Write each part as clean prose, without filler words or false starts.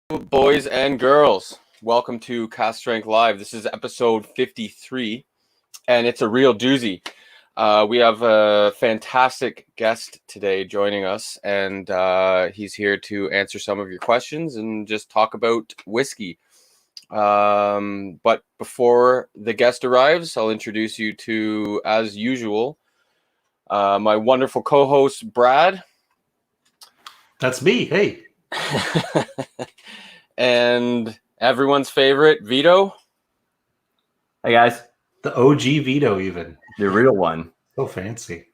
Boys and girls, welcome to Cast Strength Live. This is episode 53, and it's a real doozy. We have a fantastic guest today joining us, and he's here to answer some of your questions and just talk about whiskey. But before the guest arrives, I'll introduce you to, as usual, my wonderful co-host, Brad. That's me. Hey. And everyone's favorite, Vito. Hey guys. The OG Vito, even. The real one. So fancy.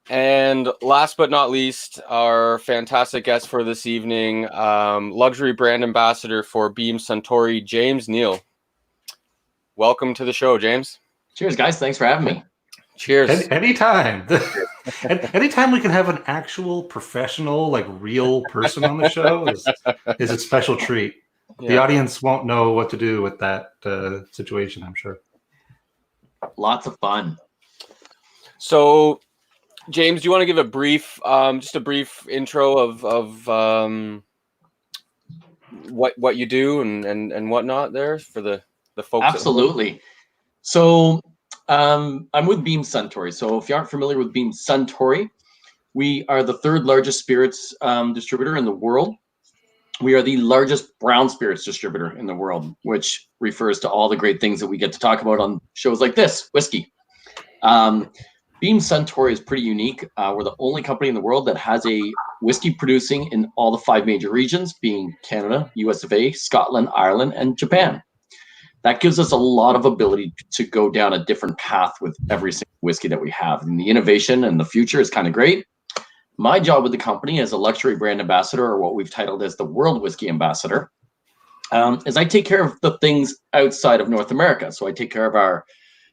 And last but not least, our fantastic guest for this evening, luxury brand ambassador for Beam Suntory, James Neal. Welcome to the show, James. Cheers, guys. Thanks for having me. Cheers. Anytime. Anytime we can have an actual professional, like real person on the show is a special treat. Yeah. The audience won't know what to do with that situation, I'm sure. Lots of fun. So, James, do you want to give a brief, just a brief intro of what you do and whatnot there for the folks? Absolutely. So, I'm with Beam Suntory. So, if you aren't familiar with Beam Suntory, we are the third largest spirits distributor in the world. We are the largest brown spirits distributor in the world, which refers to all the great things that we get to talk about on shows like this, whiskey. Beam Suntory is pretty unique. We're the only company in the world that has a whiskey producing in all the 5 major regions, being Canada, US of A, Scotland, Ireland, and Japan. That gives us a lot of ability to go down a different path with every single whiskey that we have. And the innovation and the future is kind of great. My job with the company as a luxury brand ambassador, or what we've titled as the World Whiskey Ambassador, is I take care of the things outside of North America. So I take care of our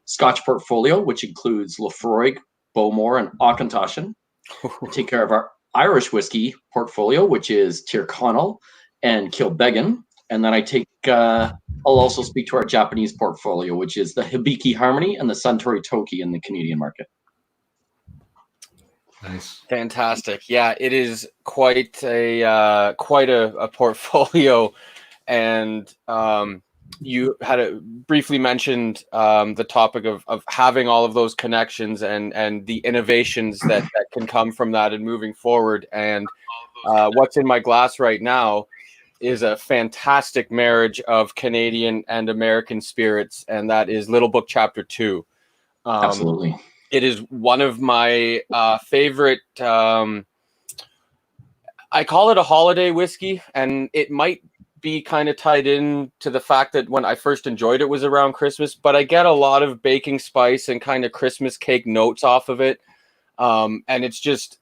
Scotch portfolio, which includes Laphroaig, Bowmore, and Auchentoshan. I take care of our Irish whiskey portfolio, which is Tyrconnell and Kilbeggan. And then I'll also speak to our Japanese portfolio, which is the Hibiki Harmony and the Suntory Toki in the Canadian market. Nice, fantastic. Yeah, it is quite a portfolio, and you had briefly mentioned the topic of having all of those connections and the innovations that can come from that and moving forward. And what's in my glass right now is a fantastic marriage of Canadian and American spirits, and that is Little Book Chapter 2. Absolutely. It is one of my favorite, I call it a holiday whiskey, and it might be kind of tied in to the fact that when I first enjoyed it was around Christmas, but I get a lot of baking spice and kind of Christmas cake notes off of it. And it's just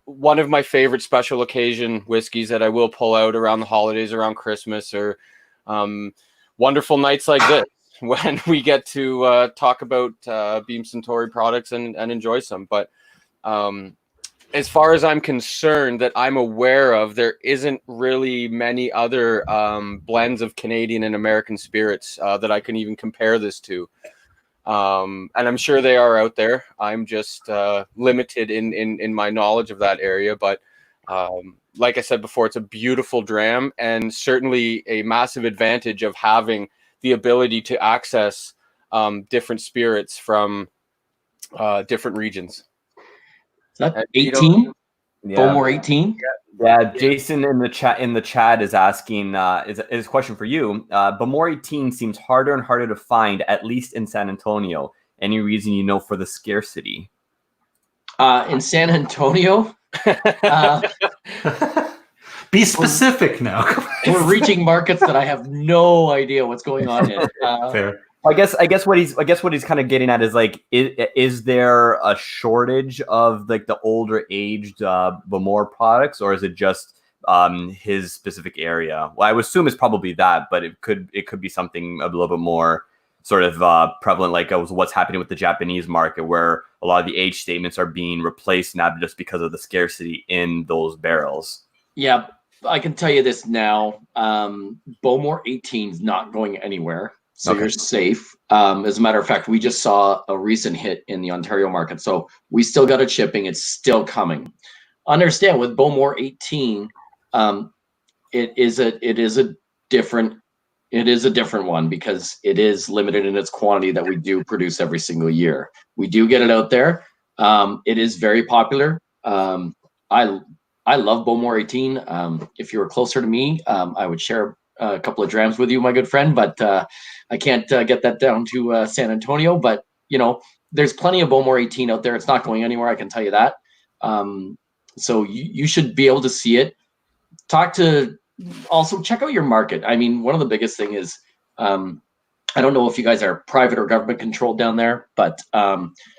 one of my favorite special occasion whiskeys that I will pull out around the holidays, around Christmas, or wonderful nights like this, when we get to talk about Beam Suntory products and enjoy some. But as far as I'm concerned, that I'm aware of, there isn't really many other blends of Canadian and American spirits that I can even compare this to. And I'm sure they are out there. I'm just limited in my knowledge of that area. But like I said before, it's a beautiful dram, and certainly a massive advantage of having the ability to access different spirits from different regions. Is that 18? Yeah. Bowmore 18? Yeah, Jason in the chat is asking, is a question for you. Bowmore 18 seems harder and harder to find, at least in San Antonio. Any reason you know for the scarcity? In San Antonio? Be specific now. We're reaching markets that I have no idea what's going on in. Fair. I guess what he's kind of getting at is, like, is there a shortage of like the older aged Bowmore products, or is it just his specific area? Well, I would assume it's probably that, but it could be something a little bit more sort of prevalent, like what's happening with the Japanese market, where a lot of the age statements are being replaced now just because of the scarcity in those barrels. Yeah, I can tell you this now. Bowmore 18 is not going anywhere. So okay. You're safe. As a matter of fact, we just saw a recent hit in the Ontario market. So we still got it shipping. It's still coming. Understand, with Bowmore 18, it is a different. It is a different one because it is limited in its quantity that we do produce every single year. We do get it out there. It is very popular. I love Bowmore 18. If you were closer to me, I would share a couple of drams with you, my good friend, but I can't get that down to San Antonio. But, there's plenty of Bowmore 18 out there. It's not going anywhere, I can tell you that. So you should be able to see it. Also check out your market. I mean, one of the biggest thing is, I don't know if you guys are private or government controlled down there, but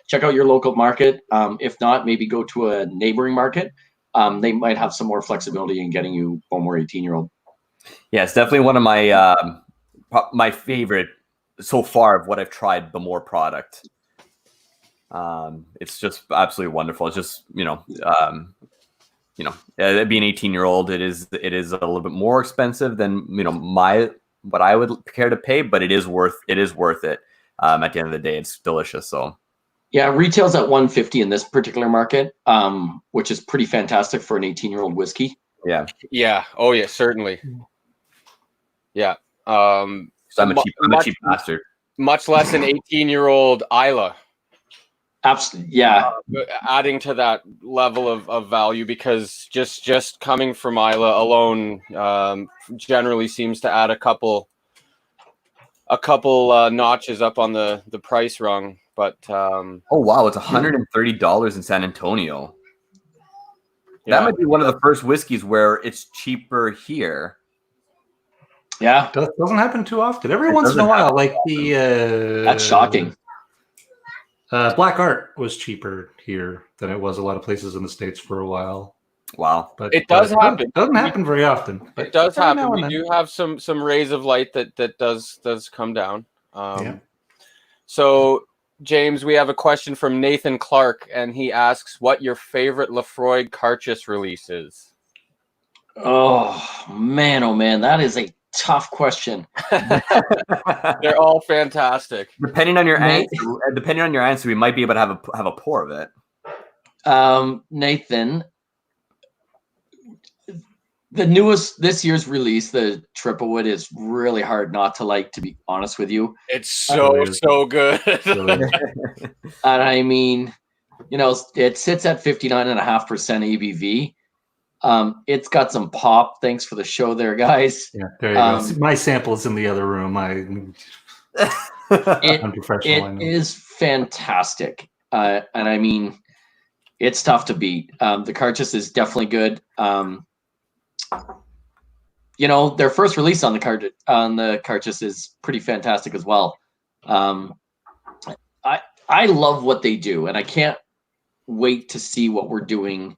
check out your local market. If not, maybe go to a neighboring market. They might have some more flexibility in getting you Bowmore 18-year-old. Yeah, it's definitely one of my favorite so far of what I've tried. The more product, it's just absolutely wonderful. It's just being 18-year-old, it is a little bit more expensive than what I would care to pay, but it is worth it. At the end of the day, it's delicious. So yeah, retails at $150 in this particular market, which is pretty fantastic for an 18-year-old whiskey. Yeah. Oh yeah, certainly. Yeah. So I'm a cheap bastard. Much less an 18-year-old Isla. Absolutely, yeah. Adding to that level of value, because just coming from Isla alone generally seems to add a couple notches up on the price rung. But oh wow, it's $130 in San Antonio. Yeah. That might be one of the first whiskeys where it's cheaper here. Yeah, doesn't happen too often. Every once in a while, like that's shocking. Black Art was cheaper here than it was a lot of places in the States for a while. Wow, but it does happen. It doesn't happen very often. But it does happen. We do have some rays of light that does come down. Yeah. So, James, we have a question from Nathan Clark, and he asks what your favorite Laphroaig Cartridge release is. Oh man, that is a tough question. They're all fantastic. Depending on your answer, we might be able to have a pour of it. Nathan, the newest this year's release, the Triplewood, is really hard not to like, to be honest with you. It's so good. And I mean, it sits at 59.5% ABV. It's got some pop. Thanks for the show there, guys. Yeah, there you go. My sample is in the other room. I'm professional. It is fantastic. And I mean, it's tough to beat. The Cartridge is definitely good. Their first release on the Cartridge is pretty fantastic as well. I love what they do, and I can't wait to see what we're doing.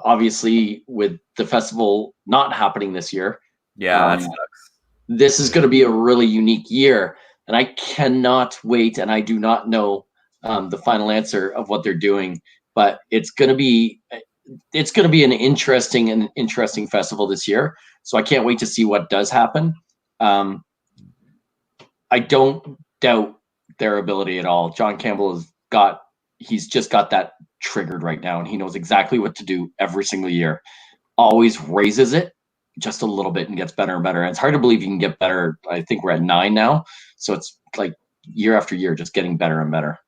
Obviously, with the festival not happening this year, that sucks. This is going to be a really unique year, and I cannot wait. And I do not know the final answer of what they're doing, but it's going to be an interesting festival this year. So I can't wait to see what does happen. I don't doubt their ability at all. John Campbell he's just got that triggered right now, and he knows exactly what to do every single year. Always raises it just a little bit and gets better and better. And it's hard to believe you can get better. I think we're at 9 now, so it's like year after year, just getting better and better.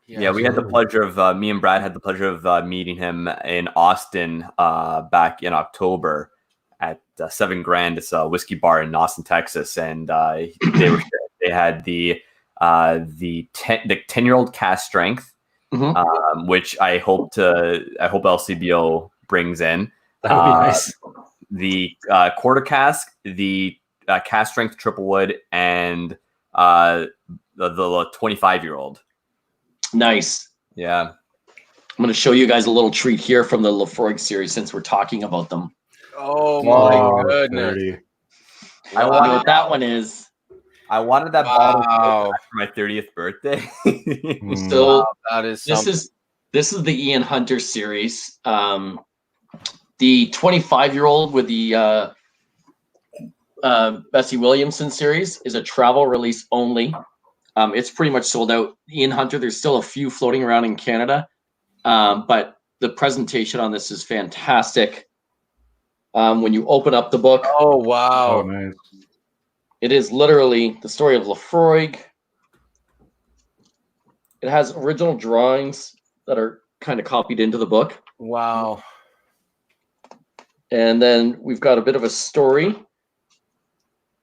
Yeah, we had the pleasure of me and Brad had the pleasure of meeting him in Austin back in October at 7 Grand. It's a whiskey bar in Austin, Texas, and they had the 10-year-old cask strength. Mm-hmm. Which I hope LCBO brings in. That would be nice. The quarter cask, the cask strength Triplewood, and the 25-year-old. Nice. Yeah. I'm going to show you guys a little treat here from the Laphroaig series since we're talking about them. Oh my goodness! I wonder what that one is. I wanted that bottle for my 30th birthday. So that is this is the Ian Hunter series. The 25-year-old with the Bessie Williamson series is a travel release only. It's pretty much sold out. Ian Hunter, there's still a few floating around in Canada, but the presentation on this is fantastic. When you open up the book, Oh wow! Oh, nice. it is literally the story of Laphroaig. It has original drawings that are kind of copied into the book. Wow! And then we've got a bit of a story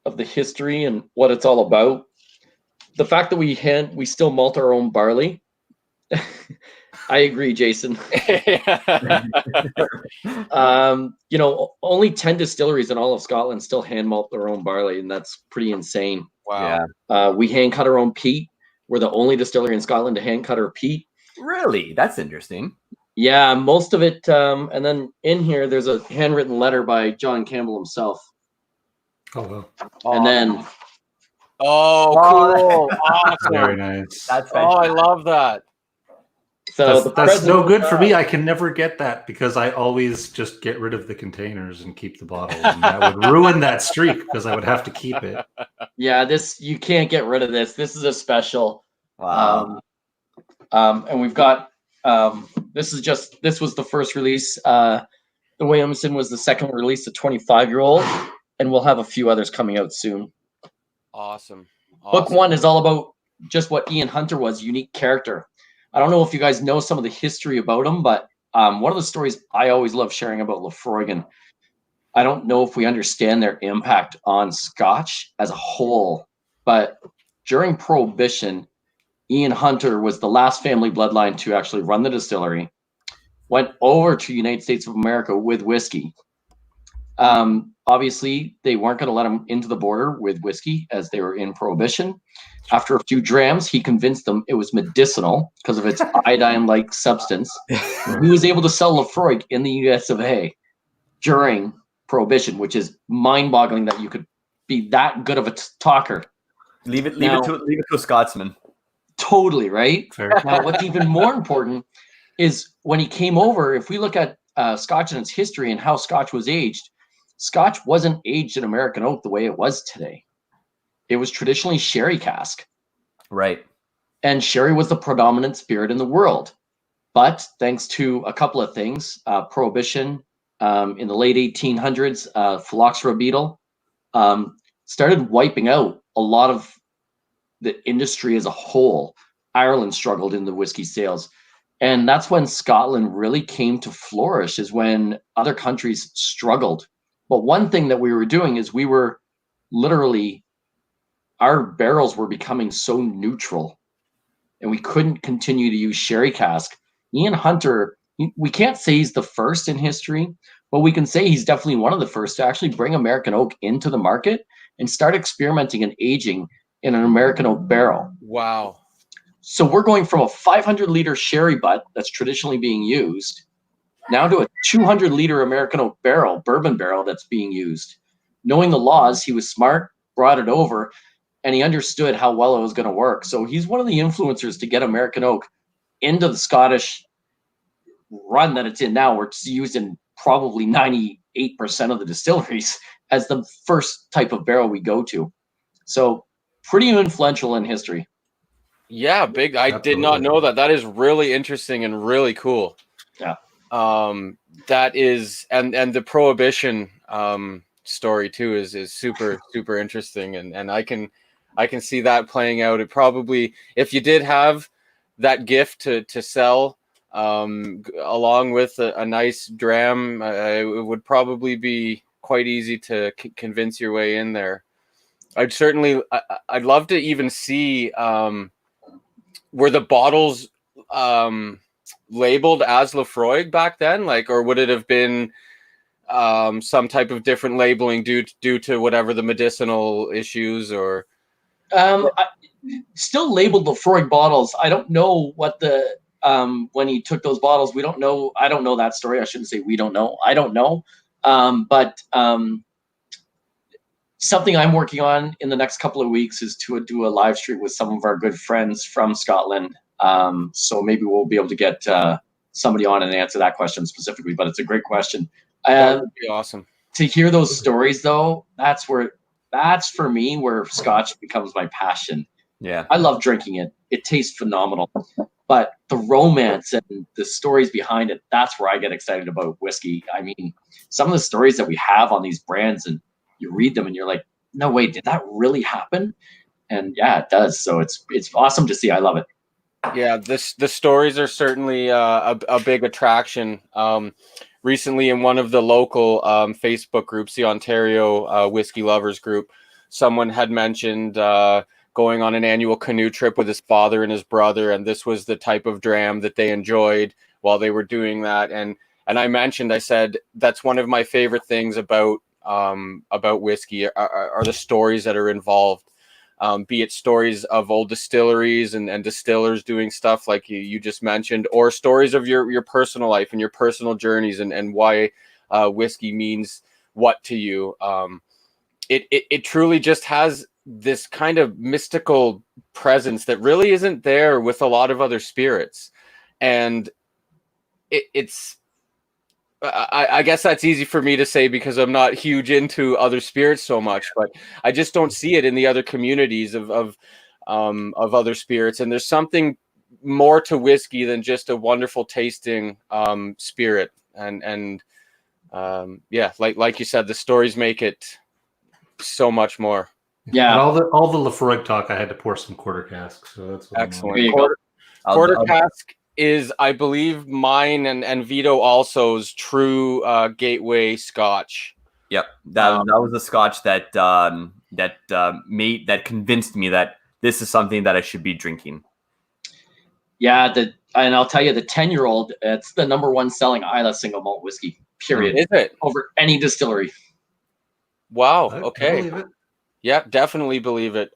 of the history and what it's all about. The fact that we still malt our own barley. I agree, Jason. Only 10 distilleries in all of Scotland still hand malt their own barley, and that's pretty insane. Wow! Yeah. We hand cut our own peat. We're the only distillery in Scotland to hand cut our peat. Really? That's interesting. Yeah, most of it. And then in here, there's a handwritten letter by John Campbell himself. Oh, well. And then, Oh, cool! Awesome! Very nice. That's Oh, I love that. so That's no good for me. I can never get that because I always just get rid of the containers and keep the bottles. And that would ruin that streak because I would have to keep it. Yeah, you can't get rid of this. This is a special. Wow. And we've got this was the first release. The Williamson was the second release, the 25-year-old, and we'll have a few others coming out soon. Awesome. Book one is all about just what Ian Hunter was, unique character. I don't know if you guys know some of the history about him, but one of the stories I always love sharing about Laphroaig, and I don't know if we understand their impact on Scotch as a whole, but during Prohibition, Ian Hunter was the last family bloodline to actually run the distillery, went over to the United States of America with whiskey. Obviously, they weren't going to let him into the border with whiskey as they were in Prohibition. After a few drams, he convinced them it was medicinal because of its iodine-like substance. He was able to sell Laphroaig in the US of A during Prohibition, which is mind-boggling that you could be that good of a talker. Leave it to a Scotsman. Totally, right? Fair. Now, what's even more important is when he came over, if we look at Scotch and its history and how Scotch was aged, Scotch wasn't aged in American oak the way it was today. It was traditionally sherry cask. Right. And sherry was the predominant spirit in the world. But thanks to a couple of things, Prohibition in the late 1800s, phylloxera beetle started wiping out a lot of the industry as a whole. Ireland struggled in the whiskey sales. And that's when Scotland really came to flourish, is when other countries struggled. But one thing that we were doing is we were literally, our barrels were becoming so neutral and we couldn't continue to use sherry cask. Ian Hunter, we can't say he's the first in history, but we can say he's definitely one of the first to actually bring American oak into the market and start experimenting and aging in an American oak barrel. Wow. So we're going from a 500-liter sherry butt that's traditionally being used now to a 200-liter American oak barrel, bourbon barrel that's being used. Knowing the laws, he was smart, brought it over, and he understood how well it was going to work. So he's one of the influencers to get American oak into the Scottish run that it's in now, where it's used in probably 98% of the distilleries as the first type of barrel we go to. So pretty influential in history. Yeah, big. I did not know that. That is really interesting and really cool. Yeah. That is, and the Prohibition story too is super super interesting, and I can see that playing out. It probably, if you did have that gift to sell along with a nice dram, it would probably be quite easy to convince your way in there. I'd love to even see were the bottles labeled as Laphroaig back then, like, or would it have been some type of different labeling due to whatever the medicinal issues, or still labeled Laphroaig bottles. I don't know what the when he took those bottles, we don't know. I don't know that story. I shouldn't say we don't know. I don't know. But something I'm working on in the next couple of weeks is to do a live stream with some of our good friends from Scotland. So maybe we'll be able to get somebody on and answer that question specifically, but it's a great question. that would be awesome. To hear those stories though, that's for me where Scotch becomes my passion. Yeah. I love drinking it. It tastes phenomenal. But the romance and the stories behind it, that's where I get excited about whiskey. I mean, some of the stories that we have on these brands, and you read them and you're like, no way, did that really happen? And yeah, it does. So it's awesome to see. I love it. Yeah, the stories are certainly a big attraction. Recently, in one of the local Facebook groups, the Ontario Whiskey Lovers group, someone had mentioned going on an annual canoe trip with his father and his brother, and this was the type of dram that they enjoyed while they were doing that. And I said that's one of my favorite things about whiskey are the stories that are involved. Be it stories of old distilleries and distillers doing stuff like you just mentioned, or stories of your personal life and your personal journeys and why whiskey means what to you. It truly just has this kind of mystical presence that really isn't there with a lot of other spirits. And it's I guess that's easy for me to say because I'm not huge into other spirits so much, but I just don't see it in the other communities of other spirits. And there's something more to whiskey than just a wonderful tasting spirit. And yeah, like you said, the stories make it so much more. Yeah. And all the Laphroaig talk, I had to pour some quarter cask. So that's what Excellent. There you go. Quarter cask is, I believe, mine and Vito also's true gateway Scotch. Yep, that was the Scotch that convinced me that this is something that I should be drinking. Yeah, and I'll tell you, the 10-year-old, it's the #1 selling Islay single malt whiskey. Period. Is it? Over any distillery. Wow. I Okay. believe it. Yeah, definitely believe it.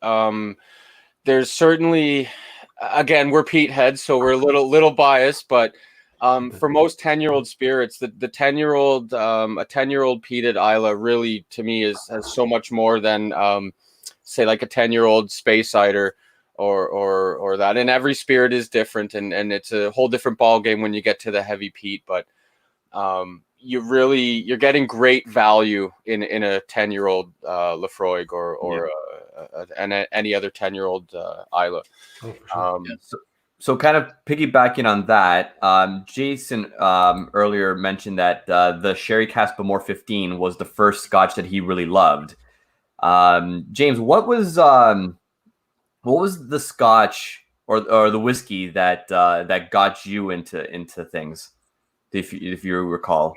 There's certainly, again, we're Pete heads, so we're a little biased, but for most 10-year-old spirits, the 10-year-old a 10-year-old peated Islay really, to me, has so much more than say like a 10-year-old space cider or that. And every spirit is different, and it's a whole different ball game when you get to the heavy peat. But you're getting great value in a 10-year-old Laphroaig or any other 10-year-old Islay. Oh, for sure. So kind of piggybacking on that, Jason earlier mentioned that the Sherry Cask Bowmore 15 was the first Scotch that he really loved. James, what was the Scotch or the whiskey that got you into things, if you recall?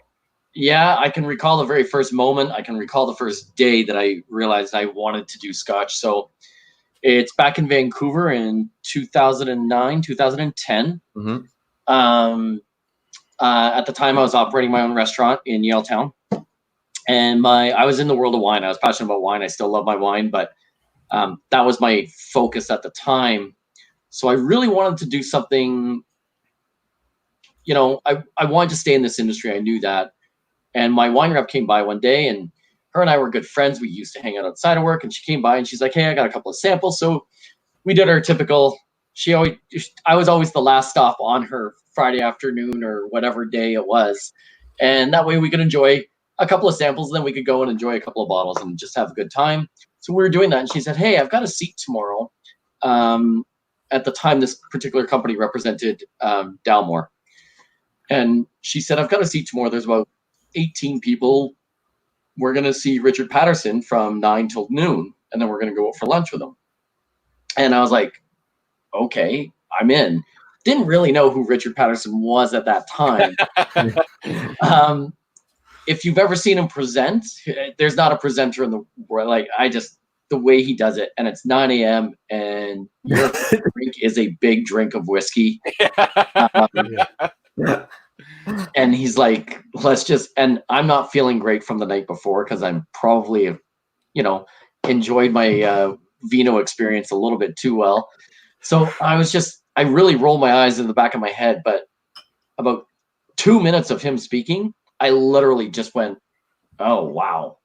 Yeah, I can recall the very first moment. I can recall the first day that I realized I wanted to do Scotch. So it's back in Vancouver in 2009, 2010. Mm-hmm. At the time, I was operating my own restaurant in Yaletown. And I was in the world of wine. I was passionate about wine. I still love my wine, but that was my focus at the time. So I really wanted to do something, I wanted to stay in this industry. I knew that. And my wine rep came by one day, and her and I were good friends. We used to hang out outside of work, and she came by and she's like, "Hey, I got a couple of samples." So we did our typical, I was always the last stop on her Friday afternoon or whatever day it was. And that way we could enjoy a couple of samples, and then we could go and enjoy a couple of bottles and just have a good time. So we were doing that. And she said, "Hey, I've got a seat tomorrow." At the time, this particular company represented Dalmore. And she said, "I've got a seat tomorrow. There's about 18 people. We're going to see Richard Patterson from 9 till noon, and then we're going to go out for lunch with him." And I was like, okay, I'm in. Didn't really know who Richard Patterson was at that time. If you've ever seen him present, there's not a presenter in the world. Like, the way he does it, and it's 9 a.m. and your drink is a big drink of whiskey. And he's like, and I'm not feeling great from the night before because I'm probably, enjoyed my vino experience a little bit too well. So I really rolled my eyes in the back of my head, but about 2 minutes of him speaking, I literally just went, "Oh, wow,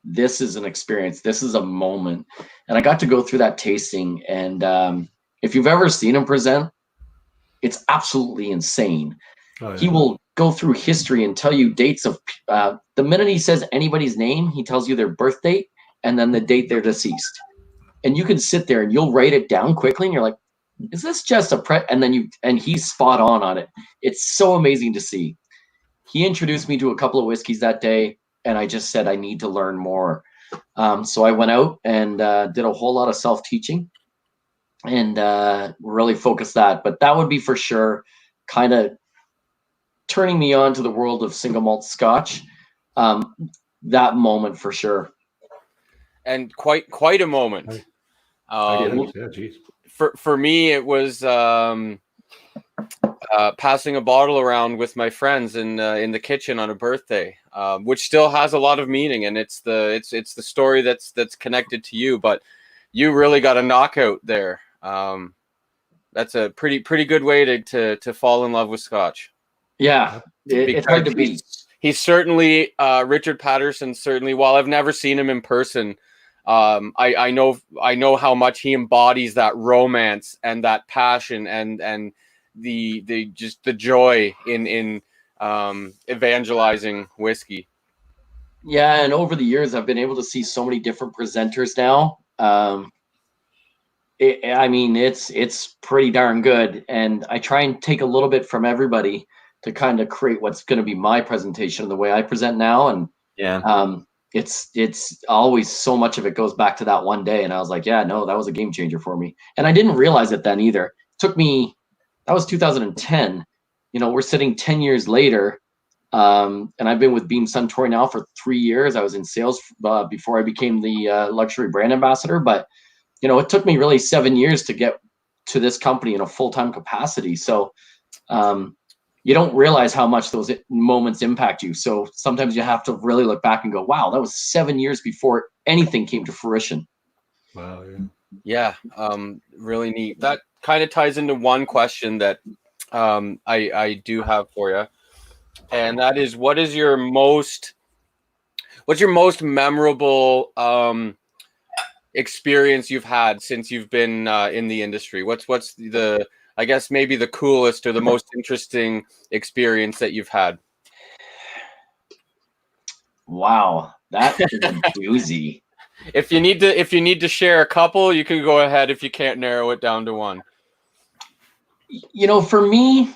this is an experience. This is a moment." And I got to go through that tasting. And if you've ever seen him present, it's absolutely insane. Oh, yeah. He will go through history and tell you dates of the minute he says anybody's name, he tells you their birth date and then the date they're deceased. and you can sit there and you'll write it down quickly, and you're like, is this just a and he's spot on it. It's so amazing to see. He introduced me to a couple of whiskeys that day, and I just said I need to learn more. So I went out and did a whole lot of self-teaching, and really focused that. But that would be for sure kind of turning me on to the world of single malt Scotch. That moment for sure. And quite a moment. Yeah, geez. For me, it was passing a bottle around with my friends in the kitchen on a birthday, which still has a lot of meaning, and it's the story that's connected to you. But you really got a knockout there. That's a pretty good way to fall in love with Scotch. Yeah, it's hard to beat. He's certainly Richard Patterson. Certainly, while I've never seen him in person, I know how much he embodies that romance and that passion and the joy in evangelizing whiskey. Yeah, and over the years, I've been able to see so many different presenters now. It's pretty darn good, and I try and take a little bit from everybody to kind of create what's going to be my presentation, the way I present now. And it's always so much of it goes back to that one day, and I was like, yeah, no, that was a game changer for me, and I didn't realize it then either. It took me, that was 2010. We're sitting 10 years later, and I've been with Beam Suntory now for 3 years. I was in sales before I became the luxury brand ambassador, but it took me really 7 years to get to this company in a full-time capacity. So you don't realize how much those moments impact you. So sometimes you have to really look back and go, wow, that was 7 years before anything came to fruition. Wow. Yeah. Really neat. That kind of ties into one question that I do have for you. And that is, what's your most memorable experience you've had since you've been in the industry? What's the, I guess, maybe the coolest or the most interesting experience that you've had? Wow, that is a doozy. If you need to share a couple, you can go ahead if you can't narrow it down to one. For me,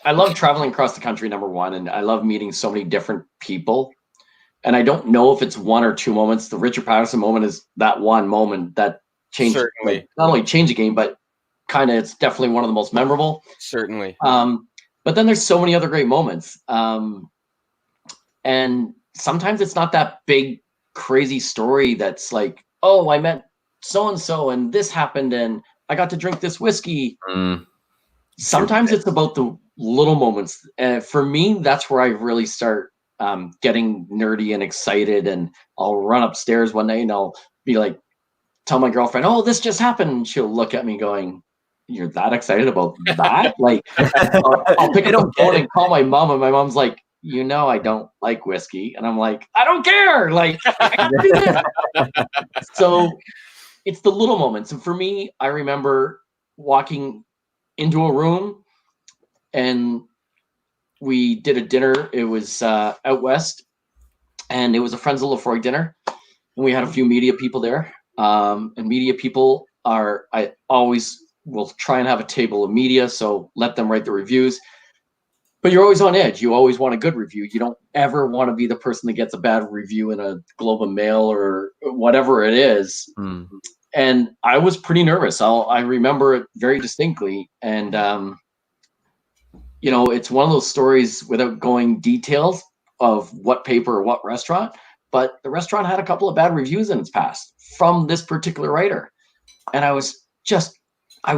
I love traveling across the country, number one, and I love meeting so many different people. And I don't know if it's one or two moments. The Richard Patterson moment is that one moment that changed, not only changed the game, but kind of it's definitely one of the most memorable. Certainly. But then there's so many other great moments. And sometimes it's not that big, crazy story that's like, oh, I met so-and-so and this happened and I got to drink this whiskey. Sometimes it's about the little moments. And for me, that's where I really start getting nerdy and excited. And I'll run upstairs one day and I'll be like, tell my girlfriend, oh, this just happened. And she'll look at me going, you're that excited about that? Like, I'll pick up the phone and call my mom, and my mom's like, I don't like whiskey. And I'm like, I don't care. Like, I can do this. So it's the little moments. And for me, I remember walking into a room and we did a dinner. It was out west, and it was a Friends of Laphroaig dinner. And we had a few media people there. And media people I always will try and have a table of media, so let them write the reviews. But you're always on edge. You always want a good review. You don't ever want to be the person that gets a bad review in a Globe and Mail or whatever it is. And I was pretty nervous. I remember it very distinctly. And, it's one of those stories without going details of what paper or what restaurant, but the restaurant had a couple of bad reviews in its past from this particular writer. And I was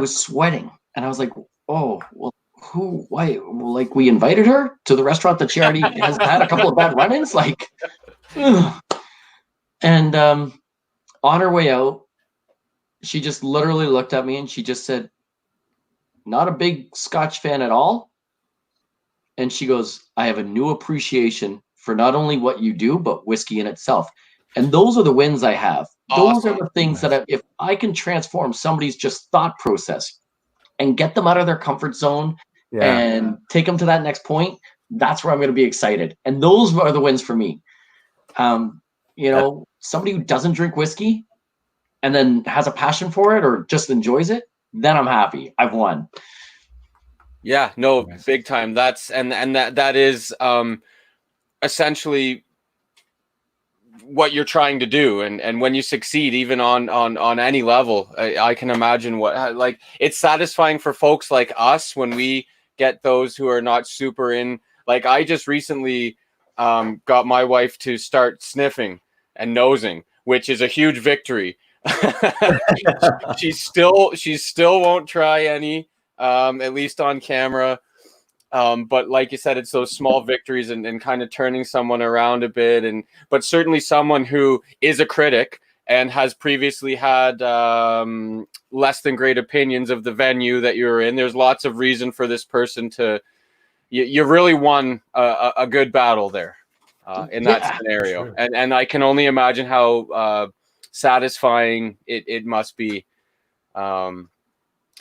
sweating, and I was like, oh, well, why? Like, we invited her to the restaurant that she already has had a couple of bad run-ins, like, and on her way out, she just literally looked at me and she just said, not a big Scotch fan at all. And she goes, I have a new appreciation for not only what you do, but whiskey in itself. And those are the wins I have. Those are the things that if I can transform somebody's just thought process and get them out of their comfort zone and take them to that next point, that's where I'm going to be excited. And those are the wins for me. somebody who doesn't drink whiskey and then has a passion for it or just enjoys it, then I'm happy. I've won. Yeah, no, big time. That's and that is essentially what you're trying to do, and when you succeed, even on any level, I can imagine what like it's satisfying for folks like us when we get those who are not super in. Like I just recently got my wife to start sniffing and nosing, which is a huge victory. she still won't try any, at least on camera. But like you said, it's those small victories and kind of turning someone around a bit. But certainly someone who is a critic and has previously had less than great opinions of the venue that you're in. There's lots of reason for this person to. You really won a good battle there in that scenario, sure. and I can only imagine how satisfying it must be.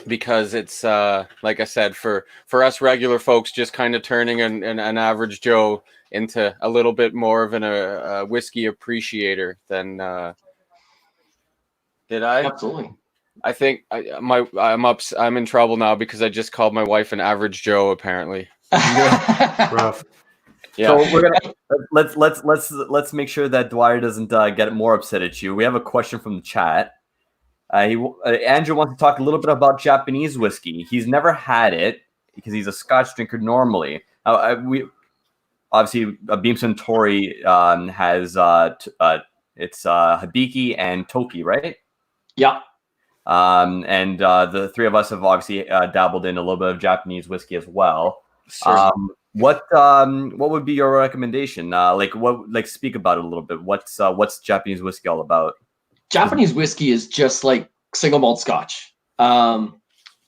Because it's like I said, for us regular folks, just kind of turning an average Joe into a little bit more of a whiskey appreciator than did I? Absolutely. I think I'm in trouble now because I just called my wife an average Joe. Apparently, rough. Yeah. So we're gonna let's make sure that Dwyer doesn't get more upset at you. We have a question from the chat. Andrew wants to talk a little bit about Japanese whiskey. He's never had it because he's a Scotch drinker normally. We obviously Beam Suntory has it's Hibiki and Toki, right? Yeah. And the three of us have obviously dabbled in a little bit of Japanese whiskey as well. Sure. What would be your recommendation? Speak about it a little bit. What's Japanese whiskey all about? Japanese whiskey is just like single malt Scotch. In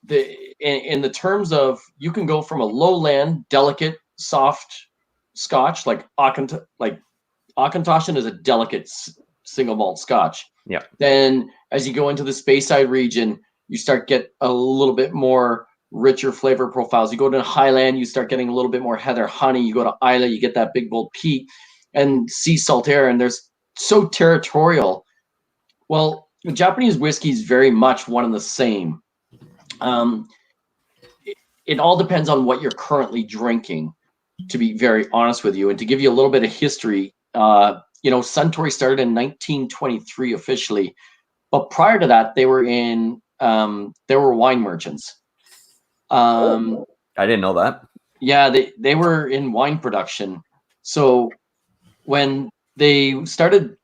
the terms of, you can go from a lowland, delicate, soft Scotch like Auchentoshan is a delicate single malt Scotch. Yeah. Then as you go into the Speyside region, you start get a little bit more richer flavor profiles. You go to Highland, you start getting a little bit more heather honey. You go to Islay, you get that big bold peat and sea salt air, and there's so territorial. Well, Japanese whiskey is very much one and the same. It all depends on what you're currently drinking, to be very honest with you. And to give you a little bit of history, Suntory started in 1923 officially, but prior to that, they were wine merchants. I didn't know that. Yeah, they were in wine production. So when they started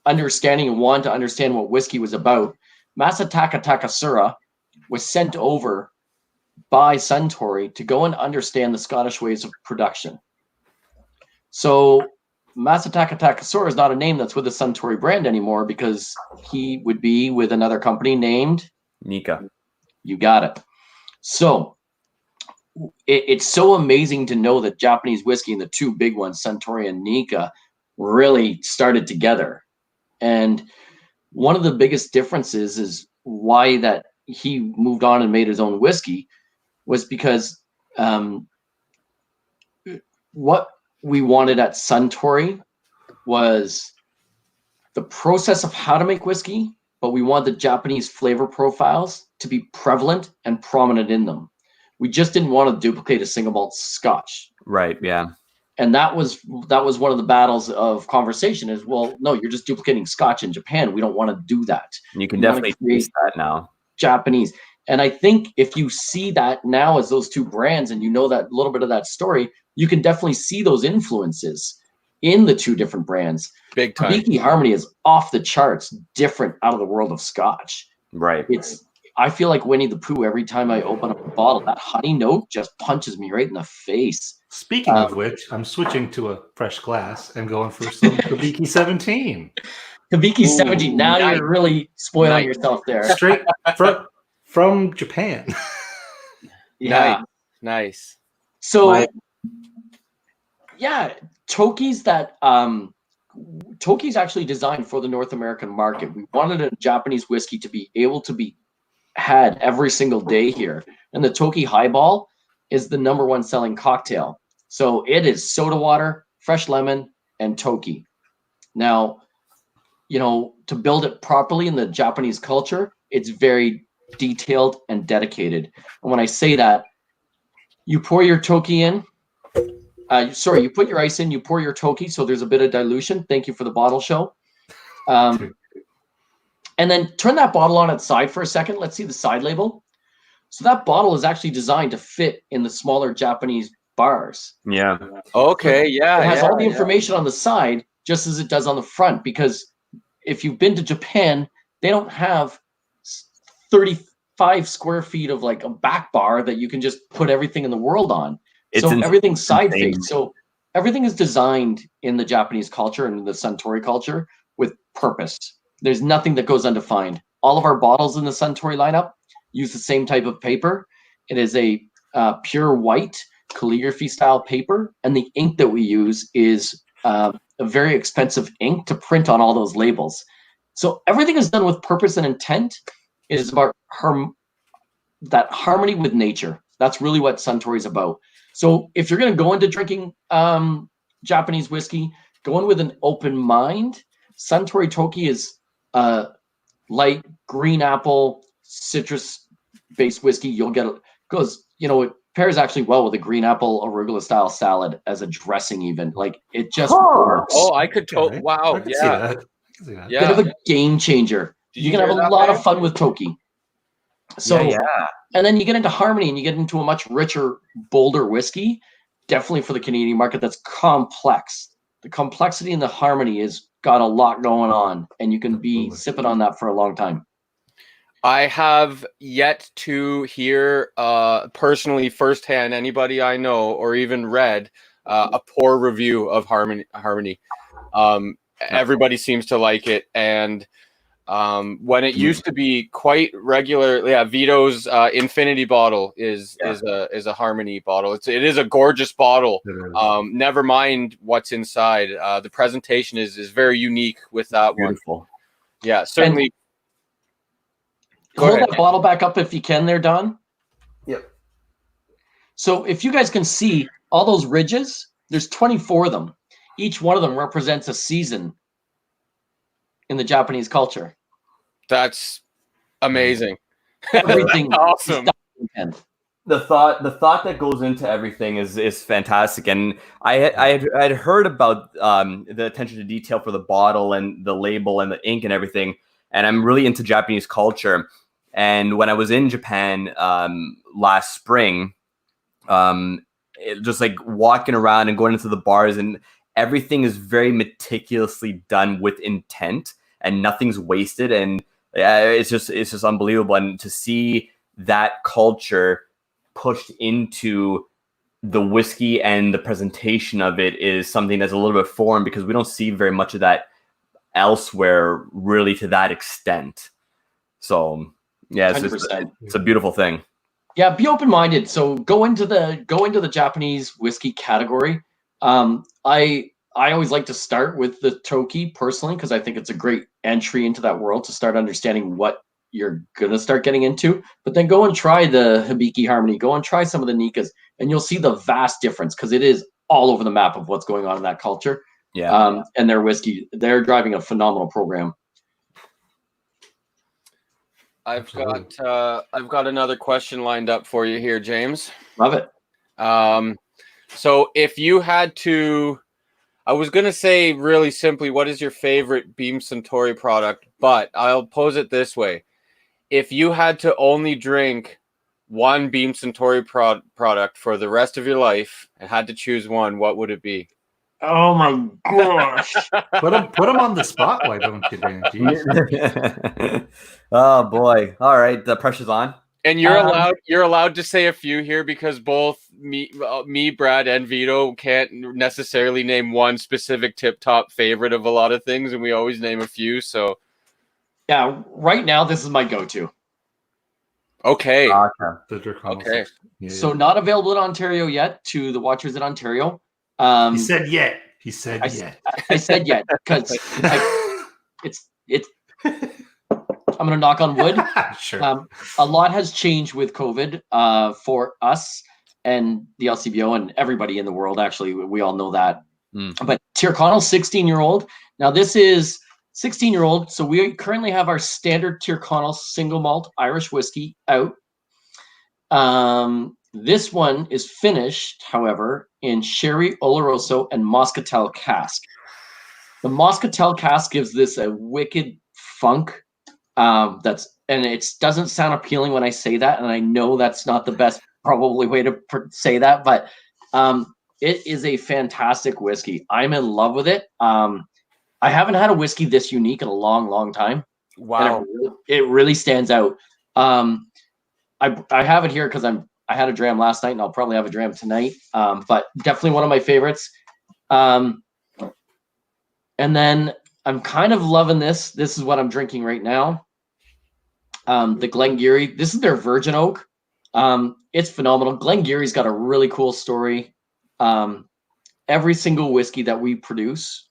understanding and want to understand what whiskey was about, Masataka Takasura was sent over by Suntory to go and understand the Scottish ways of production. So Masataka Takasura is not a name that's with the Suntory brand anymore because he would be with another company named Nika. You got it. So it's so amazing to know that Japanese whiskey and the two big ones, Suntory and Nika, really started together. And one of the biggest differences is why that he moved on and made his own whiskey was because what we wanted at Suntory was the process of how to make whiskey, but we want the Japanese flavor profiles to be prevalent and prominent in them. We just didn't want to duplicate a single malt Scotch. Right, yeah. And that was one of the battles of conversation is, well, no, you're just duplicating Scotch in Japan. We don't want to do that. You can definitely taste that now. Japanese. And I think if you see that now as those two brands and you know that little bit of that story, you can definitely see those influences in the two different brands. Big time. Hibiki Harmony is off the charts, different out of the world of Scotch. Right. I feel like Winnie the Pooh every time I open up a bottle. That honey note just punches me right in the face. Speaking of which, I'm switching to a fresh glass and going for some Hibiki 17. Hibiki 17. Now you're really spoiling yourself there. Straight from Japan. Yeah. Nice. So, Toki's Toki's actually designed for the North American market. We wanted a Japanese whiskey to be able to be had every single day here. And the Toki Highball is the #1 selling cocktail. So it is soda water, fresh lemon, and Toki. Now, to build it properly in the Japanese culture, it's very detailed and dedicated. And when I say that, you pour your Toki in. You put your ice in, you pour your Toki, so there's a bit of dilution. Thank you for the bottle show. And then turn that bottle on its side for a second. Let's see the side label. So that bottle is actually designed to fit in the smaller Japanese bars. Yeah. Okay. Yeah. It has yeah, all the information on the side, just as it does on the front, because if you've been to Japan, they don't have 35 square feet of like a back bar that you can just put everything in the world on. Everything's side faced. So everything is designed in the Japanese culture and the Suntory culture with purpose. There's nothing that goes undefined. All of our bottles in the Suntory lineup use the same type of paper. It is a pure white calligraphy style paper, and the ink that we use is a very expensive ink to print on all those labels. So everything is done with purpose and intent. It is about that harmony with nature. That's really what Suntory is about. So if you're going to go into drinking Japanese whiskey, go in with an open mind. Suntory Toki is light green apple citrus-based whiskey. You'll get it pairs actually well with a green apple arugula style salad as a dressing. Even like it just works. Oh, I could totally. Wow. I could see that. Yeah. Bit of a game changer. You can have a lot of fun with Toki. So and then you get into harmony and you get into a much richer, bolder whiskey. Definitely for the Canadian market, that's complex. The complexity and the harmony has got a lot going on, and you can be sipping on that for a long time. I have yet to hear personally firsthand anybody I know or even read a poor review of Harmony. Everybody seems to like it, and when it used to be quite regular, Vito's Infinity bottle is a Harmony bottle. It is a gorgeous bottle. Never mind what's inside. The presentation is very unique with that Beautiful. one. Yeah, certainly. Hold that bottle back up if you can there, Don. Yep. So if you guys can see all those ridges, there's 24 of them. Each one of them represents a season in the Japanese culture. That's amazing. Everything awesome. The thought that goes into everything is fantastic, and I had heard about the attention to detail for the bottle and the label and the ink and everything, and I'm really into Japanese culture. And when I was in Japan last spring, just like walking around and going into the bars, and everything is very meticulously done with intent, and nothing's wasted, and it's just unbelievable. And to see that culture pushed into the whiskey and the presentation of it is something that's a little bit foreign, because we don't see very much of that elsewhere, really, to that extent. So yeah, it's a beautiful thing. Yeah, be open-minded. So go into the Japanese whiskey category. I always like to start with the Toki personally, because I think it's a great entry into that world to start understanding what you're gonna start getting into. But then go and try the Hibiki Harmony. Go and try some of the Nikas, and you'll see the vast difference, because it is all over the map of what's going on in that culture. Yeah. And their whiskey, they're driving a phenomenal program. I've got another question lined up for you here, James. Love it. So if you had to, I was going to say really simply, what is your favorite Beam Suntory product? But I'll pose it this way. If you had to only drink one Beam Suntory product for the rest of your life and had to choose one, what would it be? Oh my gosh. Put him on the spot. Why don't you, Dan? Oh boy. All right. The pressure's on. And you're allowed to say a few here, because both me, Brad, and Vito can't necessarily name one specific tip-top favorite of a lot of things, and we always name a few. So yeah, right now this is my go-to. Okay. Okay. Yeah. So not available in Ontario yet to the watchers in Ontario. He said yet. I said yet because it's. I'm going to knock on wood. Sure. A lot has changed with COVID for us and the LCBO and everybody in the world. Actually, we all know that. But Tirconnell's 16-year-old. Now this is 16-year-old. So we currently have our standard Tyrconnell single malt Irish whiskey out. This one is finished, however, in Sherry Oloroso and Moscatel Cask. The Moscatel Cask gives this a wicked funk. And it doesn't sound appealing when I say that, and I know that's not the best probably way to say that, but it is a fantastic whiskey. I'm in love with it. I haven't had a whiskey this unique in a long, long time. Wow. It really stands out. I have it here because I had a dram last night, and I'll probably have a dram tonight. But definitely one of my favorites. And then I'm kind of loving this. This is what I'm drinking right now. The Glengarry. This is their Virgin Oak. It's phenomenal. Glengarry's got a really cool story. Every single whiskey that we produce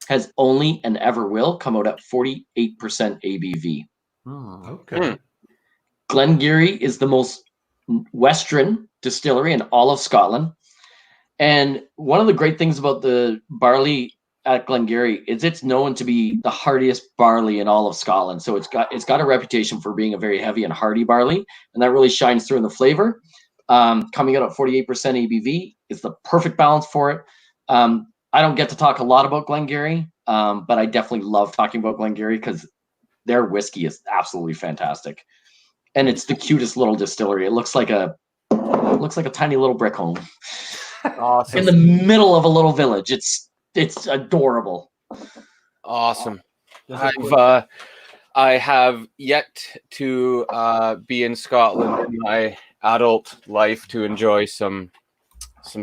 has only and ever will come out at 48% ABV. Oh, okay. Glengarry is the most western distillery in all of Scotland. And one of the great things about the barley at Glengarry is it's known to be the hardiest barley in all of Scotland. So it's got a reputation for being a very heavy and hardy barley, and that really shines through in the flavor. Coming out at 48% ABV is the perfect balance for it. I don't get to talk a lot about Glengarry, but I definitely love talking about Glengarry because their whiskey is absolutely fantastic, and it's the cutest little distillery. It looks like a tiny little brick home Awesome. in the middle of a little village. It's adorable. Awesome. I have yet to be in Scotland in my adult life to enjoy some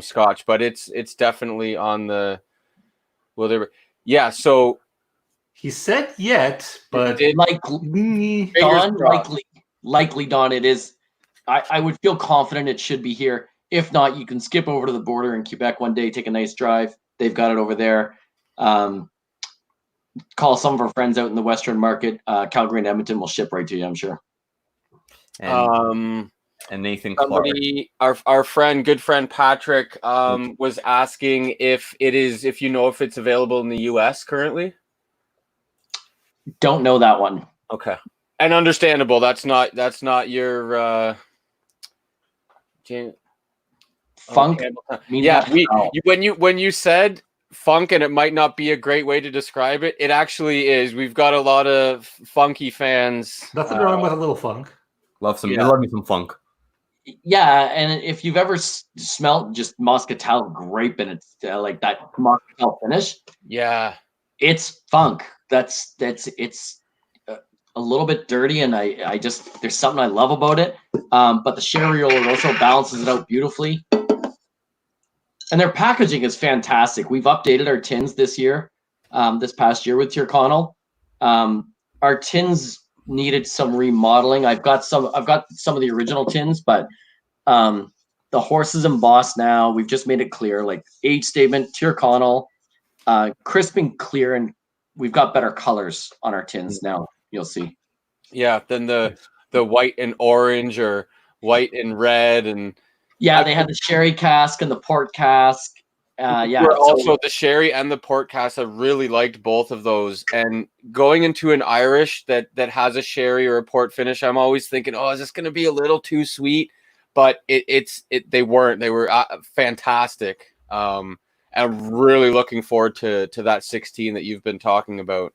Scotch, but it's definitely on the so he said yet, but likely Don, it is. I would feel confident it should be here. If not, you can skip over to the border in Quebec one day, take a nice drive. They've got it over there. Call some of our friends out in the Western market. Calgary and Edmonton will ship right to you, I'm sure. And Nathan Clark. Our good friend Patrick, was asking if it's available in the US currently. Don't know that one. Okay. And understandable. That's not your funk. When you said funk, and it might not be a great way to describe it, it actually is. We've got a lot of funky fans. Nothing wrong with a little funk. Love me some funk. Yeah, and if you've ever smelled just Moscatel grape and it's like that Moscatel finish, yeah, it's funk. It's a little bit dirty, and I just there's something I love about it. But the Sherry Oloroso balances it out beautifully, and their packaging is fantastic. We've updated our tins this year, this past year with Tyrconnell. Our tins needed some remodeling. I've got some of the original tins, but the horse is embossed now. We've just made it clear, like age statement, Tyrconnell, crisp and clear, and we've got better colors on our tins now. You'll see. Yeah, than the white and orange or white and red, and they had the sherry cask and the port cask. Also the sherry and the port cask. I really liked both of those. And going into an Irish that has a sherry or a port finish, I'm always thinking, oh, is this going to be a little too sweet? But they weren't. They were fantastic. And I'm really looking forward to that 16 that you've been talking about.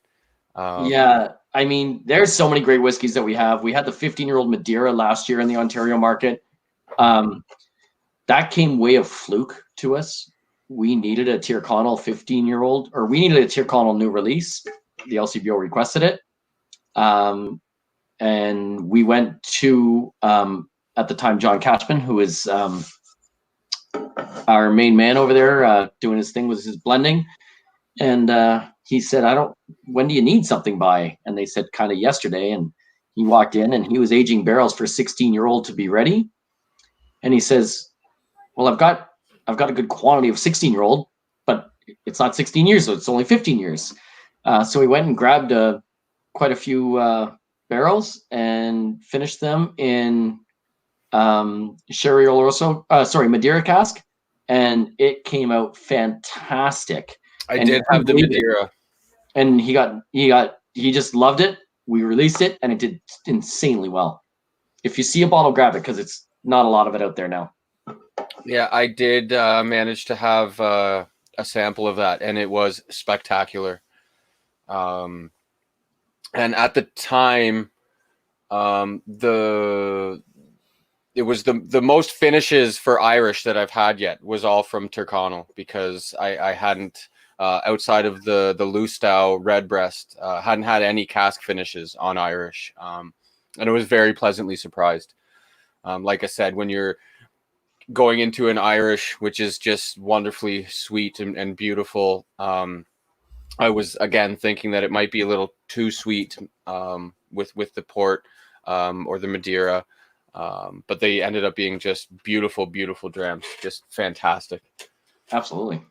I mean, there's so many great whiskeys that we have. We had the 15-year-old Madeira last year in the Ontario market. That came way of fluke to us. We needed a Tyrconnell 15-year-old, or we needed a Tyrconnell new release. The LCBO requested it. And we went to, at the time, John Catchman, who is our main man over there, doing his thing with his blending. And he said, when do you need something by? And they said kind of yesterday. And he walked in and he was aging barrels for a 16-year-old to be ready. And he says, well, I've got a good quantity of 16-year-old, but it's not 16 years, so it's only 15 years. So we went and grabbed quite a few barrels and finished them in Sherry Oloroso, Madeira cask, and it came out fantastic. I did have the Madeira. and he just loved it. We released it, and it did insanely well. If you see a bottle, grab it, because it's not a lot of it out there now. Yeah, I did manage to have a sample of that, and it was spectacular. And at the time, it was the most finishes for Irish that I've had yet was all from Tyrconnell, because I hadn't outside of the Lustau Redbreast hadn't had any cask finishes on Irish, and I was very pleasantly surprised. Like I said, when you're going into an Irish, which is just wonderfully sweet and beautiful, I was again thinking that it might be a little too sweet with the port or the Madeira. But they ended up being just beautiful, beautiful drams, just fantastic. Absolutely.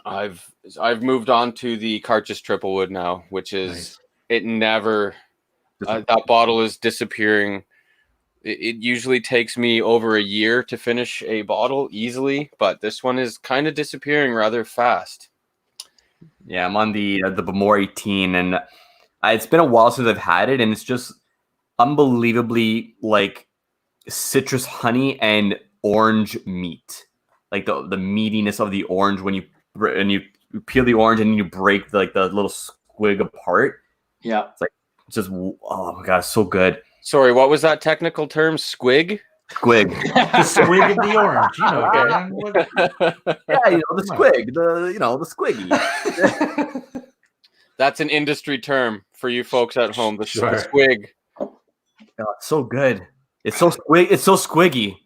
I've moved on to the Cartridge Triplewood now, which is Nice. it never that bottle is disappearing. It usually takes me over a year to finish a bottle easily, but this one is kind of disappearing rather fast. Yeah, I'm on the Bemore 18, and it's been a while since I've had it, and it's just unbelievably like citrus honey and orange meat, like the meatiness of the orange when you peel the orange and you break the little squig apart. Yeah, it's just, oh my god, it's so good. Sorry, what was that technical term? Squig? Squig. The squig of the orange, Dan. Yeah, the squig, the squiggy. That's an industry term for you folks at home. The Sure. squig. Oh, it's so good. It's so squiggy.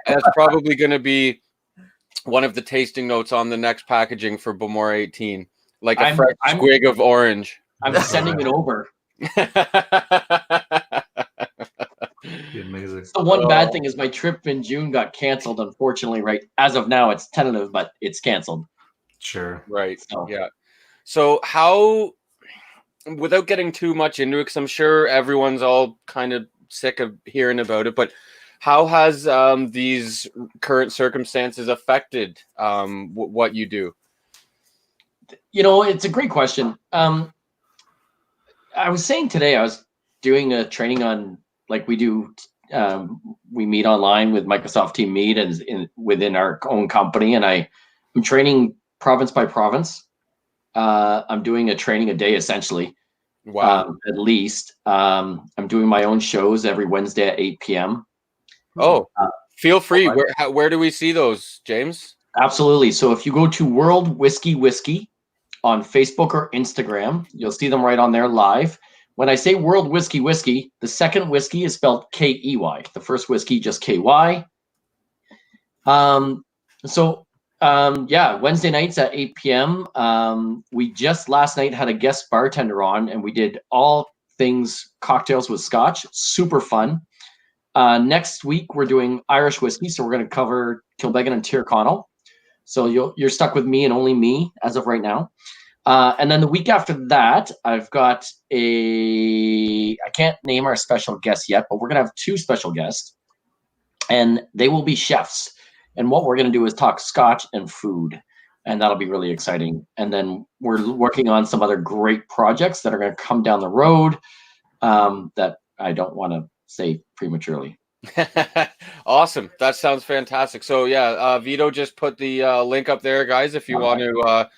That's probably going to be one of the tasting notes on the next packaging for Bemore 18, like a fresh squig of orange. I'm sending it over. Be amazing. The one bad thing is my trip in June got canceled, unfortunately. Right as of now, it's tentative, but it's canceled. Sure. Right. So. Yeah. So how, without getting too much into it, because I'm sure everyone's all kind of sick of hearing about it, but how has these current circumstances affected what you do? It's a great question. I was saying today, I was doing a training on, like we do, we meet online with Microsoft Team Meet and within our own company, and I'm training province by province. I'm doing a training a day, essentially. Wow. At least. I'm doing my own shows every Wednesday at 8 p.m. Oh, feel free. Where do we see those, James? Absolutely. So if you go to World Whisky on Facebook or Instagram, you'll see them right on there live. When I say World Whisky, the second whiskey is spelled K-E-Y. The first whiskey, just K-Y. Wednesday nights at 8 p.m. We just last night had a guest bartender on, and we did all things cocktails with scotch. Super fun. Next week, we're doing Irish whiskey, so we're going to cover Kilbeggan and Tyrconnell. So you're stuck with me and only me as of right now. And then the week after that, I've got I can't name our special guest yet, but we're going to have two special guests, and they will be chefs. And what we're going to do is talk scotch and food, and that'll be really exciting. And then we're working on some other great projects that are going to come down the road that I don't want to say prematurely. Awesome. That sounds fantastic. So yeah, Vito just put the link up there, guys, if you want to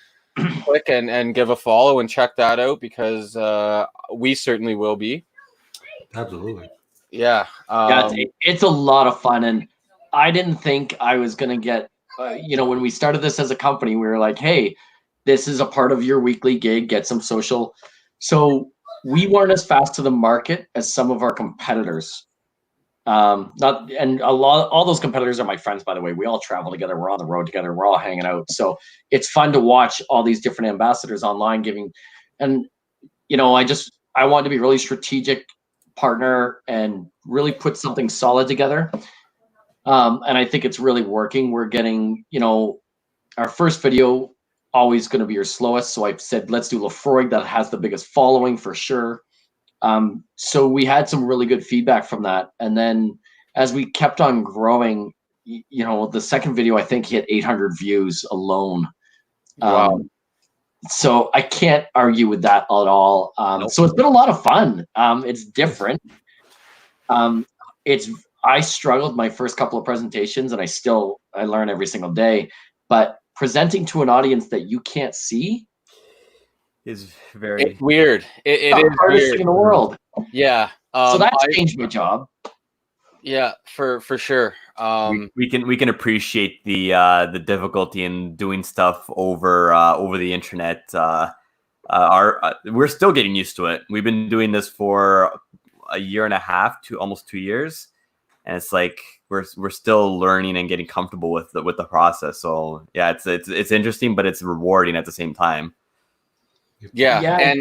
click and give a follow and check that out, because we certainly will be. Absolutely. Yeah. It's a lot of fun, and I didn't think I was going to get, when we started this as a company, we were like, hey, this is a part of your weekly gig, get some social. So we weren't as fast to the market as some of our competitors. All those competitors are my friends, by the way. We all travel together. We're on the road together. We're all hanging out. So it's fun to watch all these different ambassadors online giving, and I want to be really strategic partner and really put something solid together. And I think it's really working. We're getting, our first video always going to be your slowest. So I said, let's do Laphroaig, that has the biggest following for sure. So we had some really good feedback from that. And then as we kept on growing, the second video, I think hit 800 views alone. Wow. So I can't argue with that at all. Nope. So it's been a lot of fun. It's different. I struggled my first couple of presentations, and I learn every single day. But presenting to an audience that you can't see is very It's weird. It the is hardest weird. thing in the world. Yeah. So that's changed my job. Yeah, for sure. we can appreciate the difficulty in doing stuff over the internet. We're still getting used to it. We've been doing this for a year and a half to almost 2 years, and it's like we're still learning and getting comfortable with the process. So yeah, it's interesting, but it's rewarding at the same time. Yeah.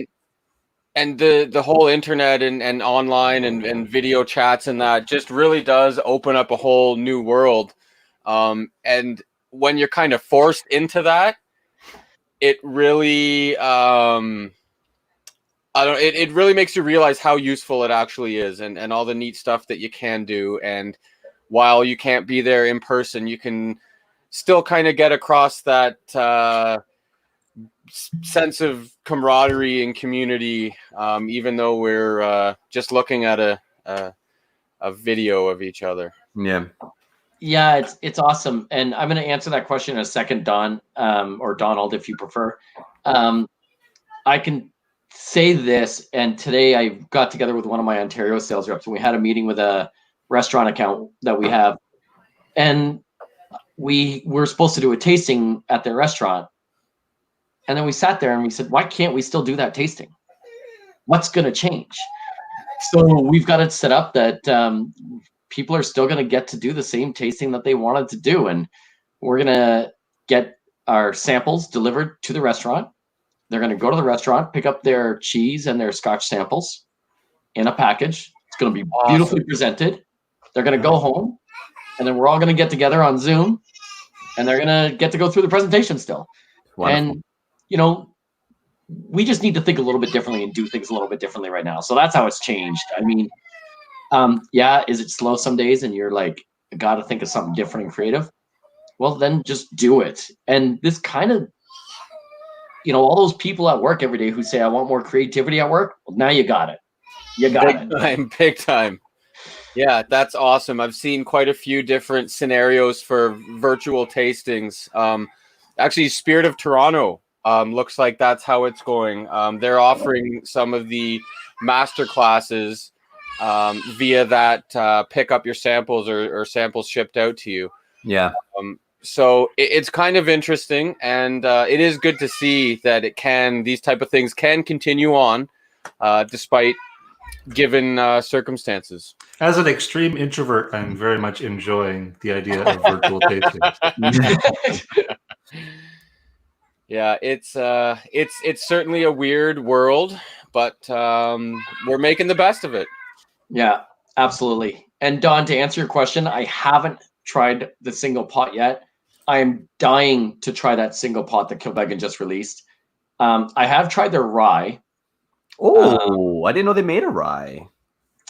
And the whole internet and online and video chats and that just really does open up a whole new world. And when you're kind of forced into that, it really it really makes you realize how useful it actually is, and all the neat stuff that you can do. And while you can't be there in person, you can still kind of get across that sense of camaraderie and community, even though we're just looking at a video of each other. Yeah, it's awesome. And I'm going to answer that question in a second, Don, or Donald, if you prefer. I can say this, and today I got together with one of my Ontario sales reps, and we had a meeting with a restaurant account that we have, and we were supposed to do a tasting at their restaurant. And then we sat there and we said, why can't we still do that tasting? What's going to change? So we've got it set up that people are still going to get to do the same tasting that they wanted to do. And we're going to get our samples delivered to the restaurant. They're going to go to the restaurant, pick up their cheese and their Scotch samples in a package. It's going to be beautifully presented. They're going to go home, and then we're all going to get together on Zoom, and they're going to get to go through the presentation still. Wonderful. And we just need to think a little bit differently and do things a little bit differently right now. So that's how it's changed. I mean, is it slow some days and you're like, I got to think of something different and creative? Well, then just do it. And this kind of, all those people at work every day who say, I want more creativity at work. Well, now you got it. You got it. Big time. Yeah, that's awesome. I've seen quite a few different scenarios for virtual tastings. Actually, Spirit of Toronto looks like that's how it's going. They're offering some of the master classes via that pick up your samples or samples shipped out to you. Yeah. So it's kind of interesting, and it is good to see that these type of things can continue on despite given circumstances. As an extreme introvert, I'm very much enjoying the idea of virtual tastings. Yeah, it's certainly a weird world, but we're making the best of it. Yeah, absolutely. And Don, to answer your question, I haven't tried the single pot yet. I am dying to try that single pot that Kilbeggan just released. I have tried their rye. Oh, I didn't know they made a rye.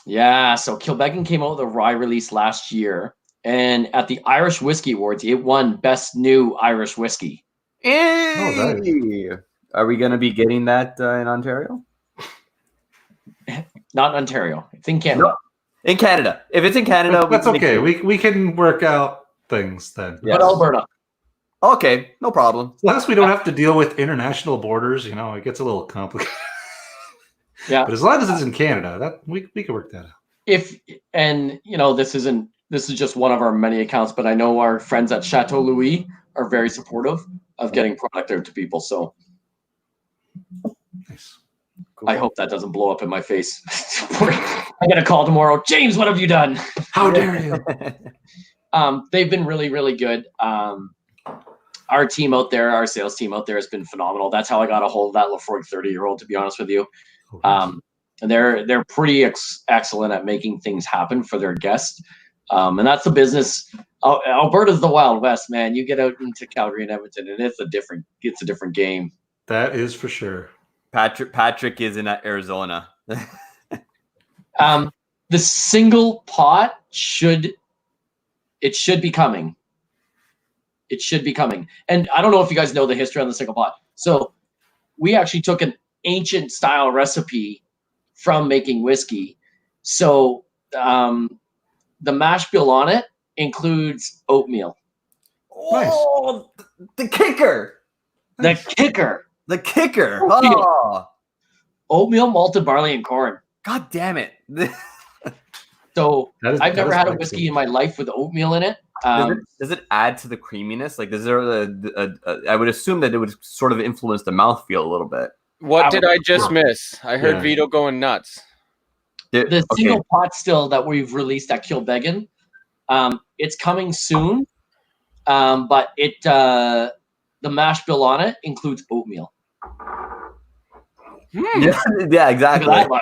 Yeah, so Kilbeggan came out with a rye release last year, and at the Irish Whiskey Awards, it won Best New Irish Whiskey. Hey! Are we going to be getting that in Ontario? Not in Ontario. It's in Canada. No. In Canada. If it's in Canada, that's okay. We can work out things then. Yes. But Alberta. Okay, no problem. As long as we don't have to deal with international borders, it gets a little complicated. Yeah. But as long as it's in Canada, that we can work that out. This is just one of our many accounts, but I know our friends at Chateau Louis are very supportive of getting product out to people. So nice. Cool. I hope that doesn't blow up in my face. I get a call tomorrow. James, what have you done? How dare you? They've been really, really good. Our team out there, our sales team out there has been phenomenal. That's how I got a hold of that Laphroaig 30-year-old, to be honest with you. They're pretty excellent at making things happen for their guests. And that's the business. Alberta's the Wild West, man. You get out into Calgary and Edmonton, and it's a different game. That is for sure. Patrick is in Arizona. The single pot should be coming. It should be coming. And I don't know if you guys know the history on the single pot. So we actually took an ancient style recipe from making whiskey. So the mash bill on it includes oatmeal. Oh, the kicker. The kicker. The kicker. Oatmeal. Oh, Oatmeal, malted barley, and corn. God damn it. So I've never had a like whiskey in my life with oatmeal in it. Does it add to the creaminess? Like, is there I would assume that it would sort of influence the mouthfeel a little bit. What did I just miss? I heard Vito going nuts. The single pot still that we've released at Kilbeggan, it's coming soon, but the mash bill on it includes oatmeal. Yeah, exactly.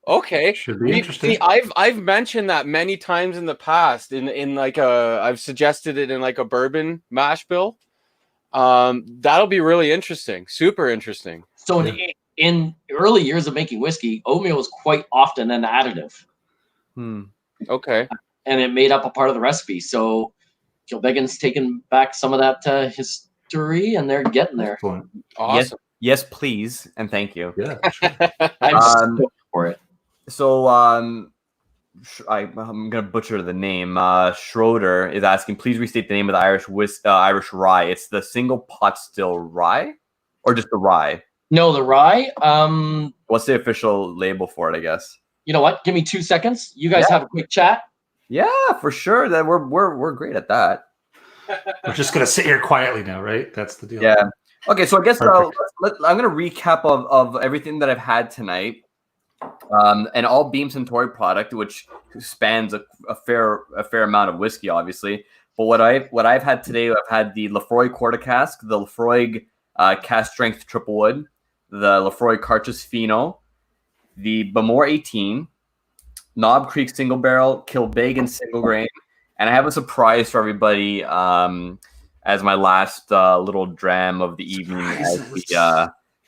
Okay. Should be interesting. See, I've mentioned that many times in the past. In like I've suggested it in like a bourbon mash bill. That'll be really interesting. Super interesting. So in early years of making whiskey, oatmeal was quite often an additive. Okay. And it made up a part of the recipe. So Kilbeggan's taken back some of that history, and they're getting there. Awesome. Yes, please, and thank you. Yeah. I'm stoked for it. So I'm gonna butcher the name. Schroeder is asking, please restate the name of the Irish rye. It's the single pot still rye, or just the rye? No, the rye. What's the official label for it? I guess. You know what? Give me 2 seconds. You guys have a quick chat. Yeah, for sure. That we're great at that. We're just gonna sit here quietly now, right? That's the deal. Yeah. Okay, so I guess I'm gonna recap of everything that I've had tonight. And all Beam Suntory product, which spans a fair amount of whiskey, obviously. But what I've had today, I've had the Laphroaig Quarter Cask, the Laphroaig Cask Strength Triple Wood, the Laphroaig Carchus Fino, the Bamor 18, Knob Creek Single Barrel, Kilbeggan Single Grain, and I have a surprise for everybody as my last little dram of the evening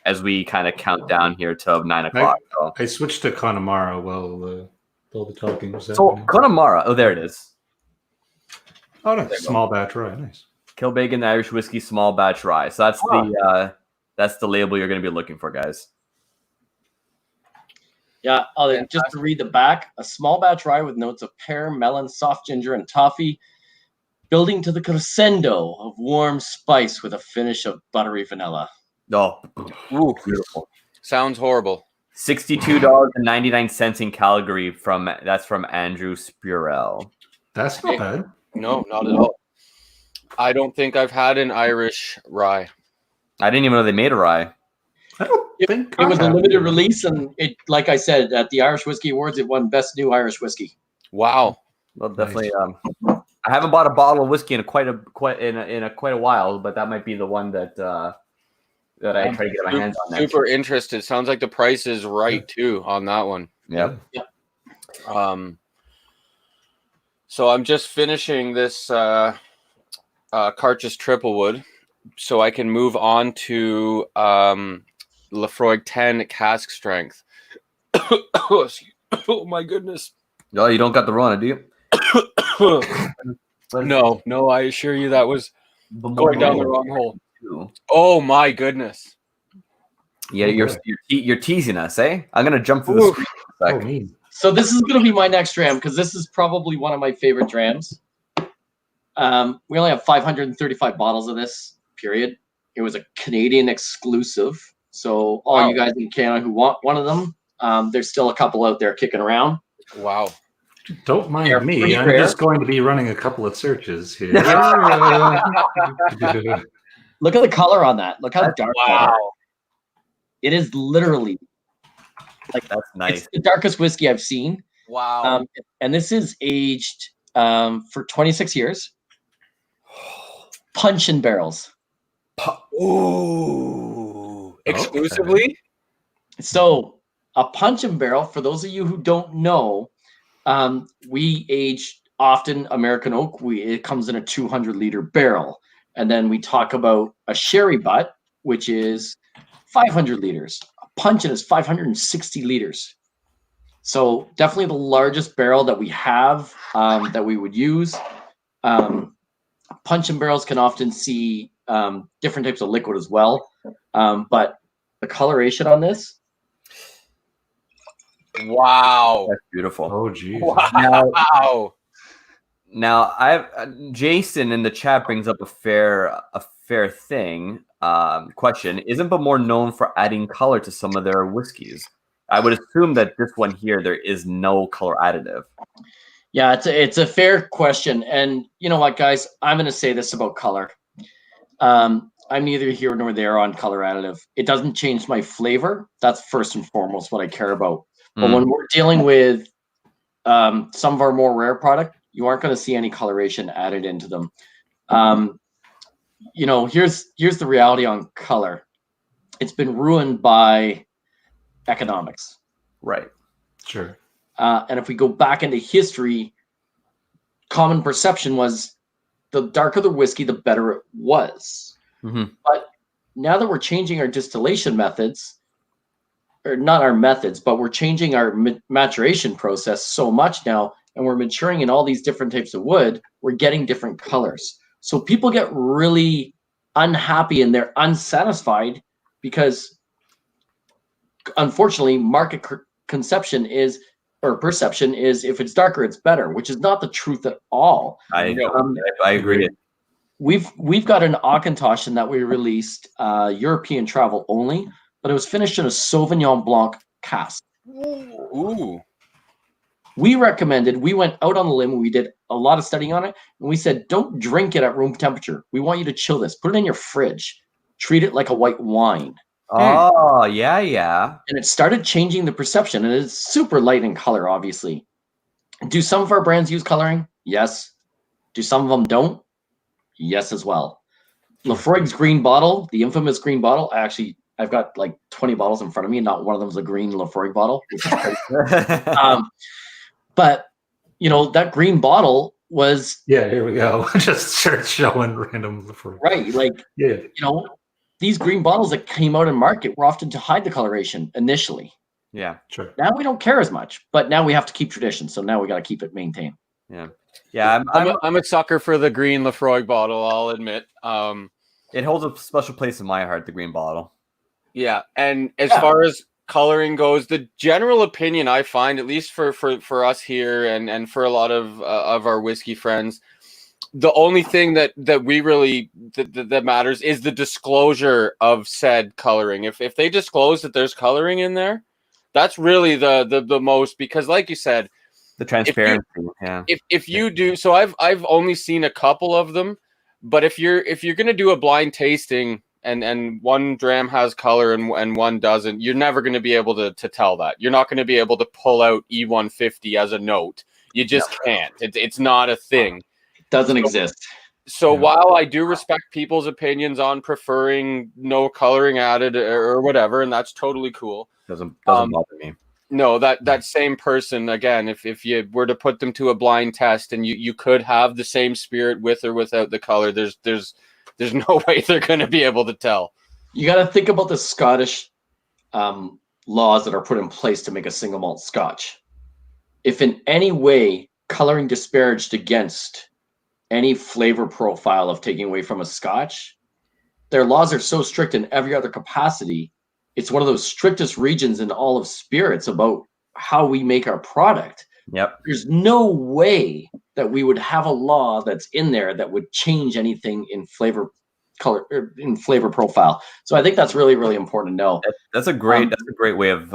as we kind of count down here till 9 o'clock. I switched to Connemara while the talking was So happening. Connemara, oh, there it is. Oh, nice. Small batch rye, nice. Kilbeggan Irish Whiskey Small Batch Rye. So that's the label you're going to be looking for, guys. Yeah, just to read the back, a small batch rye with notes of pear, melon, soft ginger, and toffee, building to the crescendo of warm spice with a finish of buttery vanilla. Oh, Ooh, beautiful. Sounds horrible. $62.99 in Calgary from Andrew Spurell. That's not bad. No, not at all. I don't think I've had an Irish rye. I didn't even know they made a rye. I don't think It was a limited release, and it, like I said, at the Irish Whiskey Awards, it won Best New Irish Whiskey. Wow. Well, definitely. I haven't bought a bottle of whiskey in quite a while, but that might be the one that I try to get my hands on. Super interested. Sounds like the price is right too on that one. Yeah. So I'm just finishing this Carchus Triple Wood, so I can move on to Laphroaig 10 Cask Strength. Oh my goodness. No, you don't got the Rona, do you? No, I assure you that was going down the wrong hole. Oh my goodness. Yeah, you're teasing us, eh? I'm gonna jump through the screen for a sec. So this is going to be my next dram, because this is probably one of my favorite drams. We only have 535 bottles of this, period. It was a Canadian exclusive. So all you guys in Canada who want one of them, there's still a couple out there kicking around. Wow. Don't mind me. I'm just going to be running a couple of searches here. Look at the color on that. Look how dark that is. It is literally that's nice. It's the darkest whiskey I've seen. Wow. And this is aged for 26 years. Punch in barrels. Ooh. Exclusively? Okay. So a punch in barrel, for those of you who don't know, we age often American oak. It comes in a 200-liter barrel. And then we talk about a sherry butt, which is 500 liters. A puncheon is 560 liters. So definitely the largest barrel that we have that we would use. Puncheon barrels can often see different types of liquid as well. But the coloration on this. Wow. That's beautiful. Oh, geez. Wow. Now, Jason in the chat brings up a fair thing. Question: Isn't Bowmore known for adding color to some of their whiskeys? I would assume that this one here there is no color additive. Yeah, it's a fair question, and you know what, guys? I'm going to say this about color. I'm neither here nor there on color additive. It doesn't change my flavor. That's first and foremost what I care about. But when we're dealing with some of our more rare product, you aren't going to see any coloration added into them. You know, here's the reality on color. It's been ruined by economics. Right. Sure. And if we go back into history, common perception was the darker the whiskey, the better it was. But now that we're changing our distillation methods, or not our methods, but we're changing our maturation process so much now, and we're maturing in all these different types of wood, we're getting different colors. So people get really unhappy and they're unsatisfied because, unfortunately, market perception is if it's darker, it's better, which is not the truth at all. I agree. We've got an Auchentoshan that we released, European travel only, but it was finished in a Sauvignon Blanc cask. Ooh. We went out on the limb, we did a lot of studying on it, and we said, don't drink it at room temperature. We want you to chill this. Put it in your fridge. Treat it like a white wine. Oh, yeah. And it started changing the perception, and it's super light in color, obviously. Do some of our brands use coloring? Yes. Do some of them don't? Yes, as well. Laphroaig's green bottle, the infamous green bottle, I've got like 20 bottles in front of me, and not one of them is a green Laphroaig bottle, which is crazy. But, you know, that green bottle was... Yeah, here we go. Just start showing random Laphroaig. Right, like, you know, these green bottles that came out in market were often to hide the coloration initially. Yeah, sure. Now we don't care as much, but now we have to keep tradition, so now we got to keep it maintained. Yeah. I'm a sucker for the green Laphroaig bottle, I'll admit. It holds a special place in my heart, the green bottle. Yeah, and as far as coloring goes, the general opinion I find, at least for us here and for a lot of our whiskey friends, the only thing that we really that matters is the disclosure of said coloring. If they disclose that there's coloring in there, that's really the most, because like you said, the transparency. If you do, so I've only seen a couple of them, but if you're gonna do a blind tasting and one dram has color and one doesn't, you're never going to be able to tell that. You're not going to be able to pull out E150 as a note. You just can't. It's not a thing. It doesn't exist. So while I do respect people's opinions on preferring no coloring added or whatever, and that's totally cool, doesn't bother me. No, that same person, again, if you were to put them to a blind test and you could have the same spirit with or without the color, there's no way they're going to be able to tell. You got to think about the Scottish laws that are put in place to make a single malt Scotch. If in any way coloring disparaged against any flavor profile of taking away from a Scotch, their laws are so strict in every other capacity. It's one of those strictest regions in all of spirits about how we make our product. Yep. There's no way that we would have a law that's in there that would change anything in flavor color or in flavor profile. So I think that's really, really important to know. That's a great way of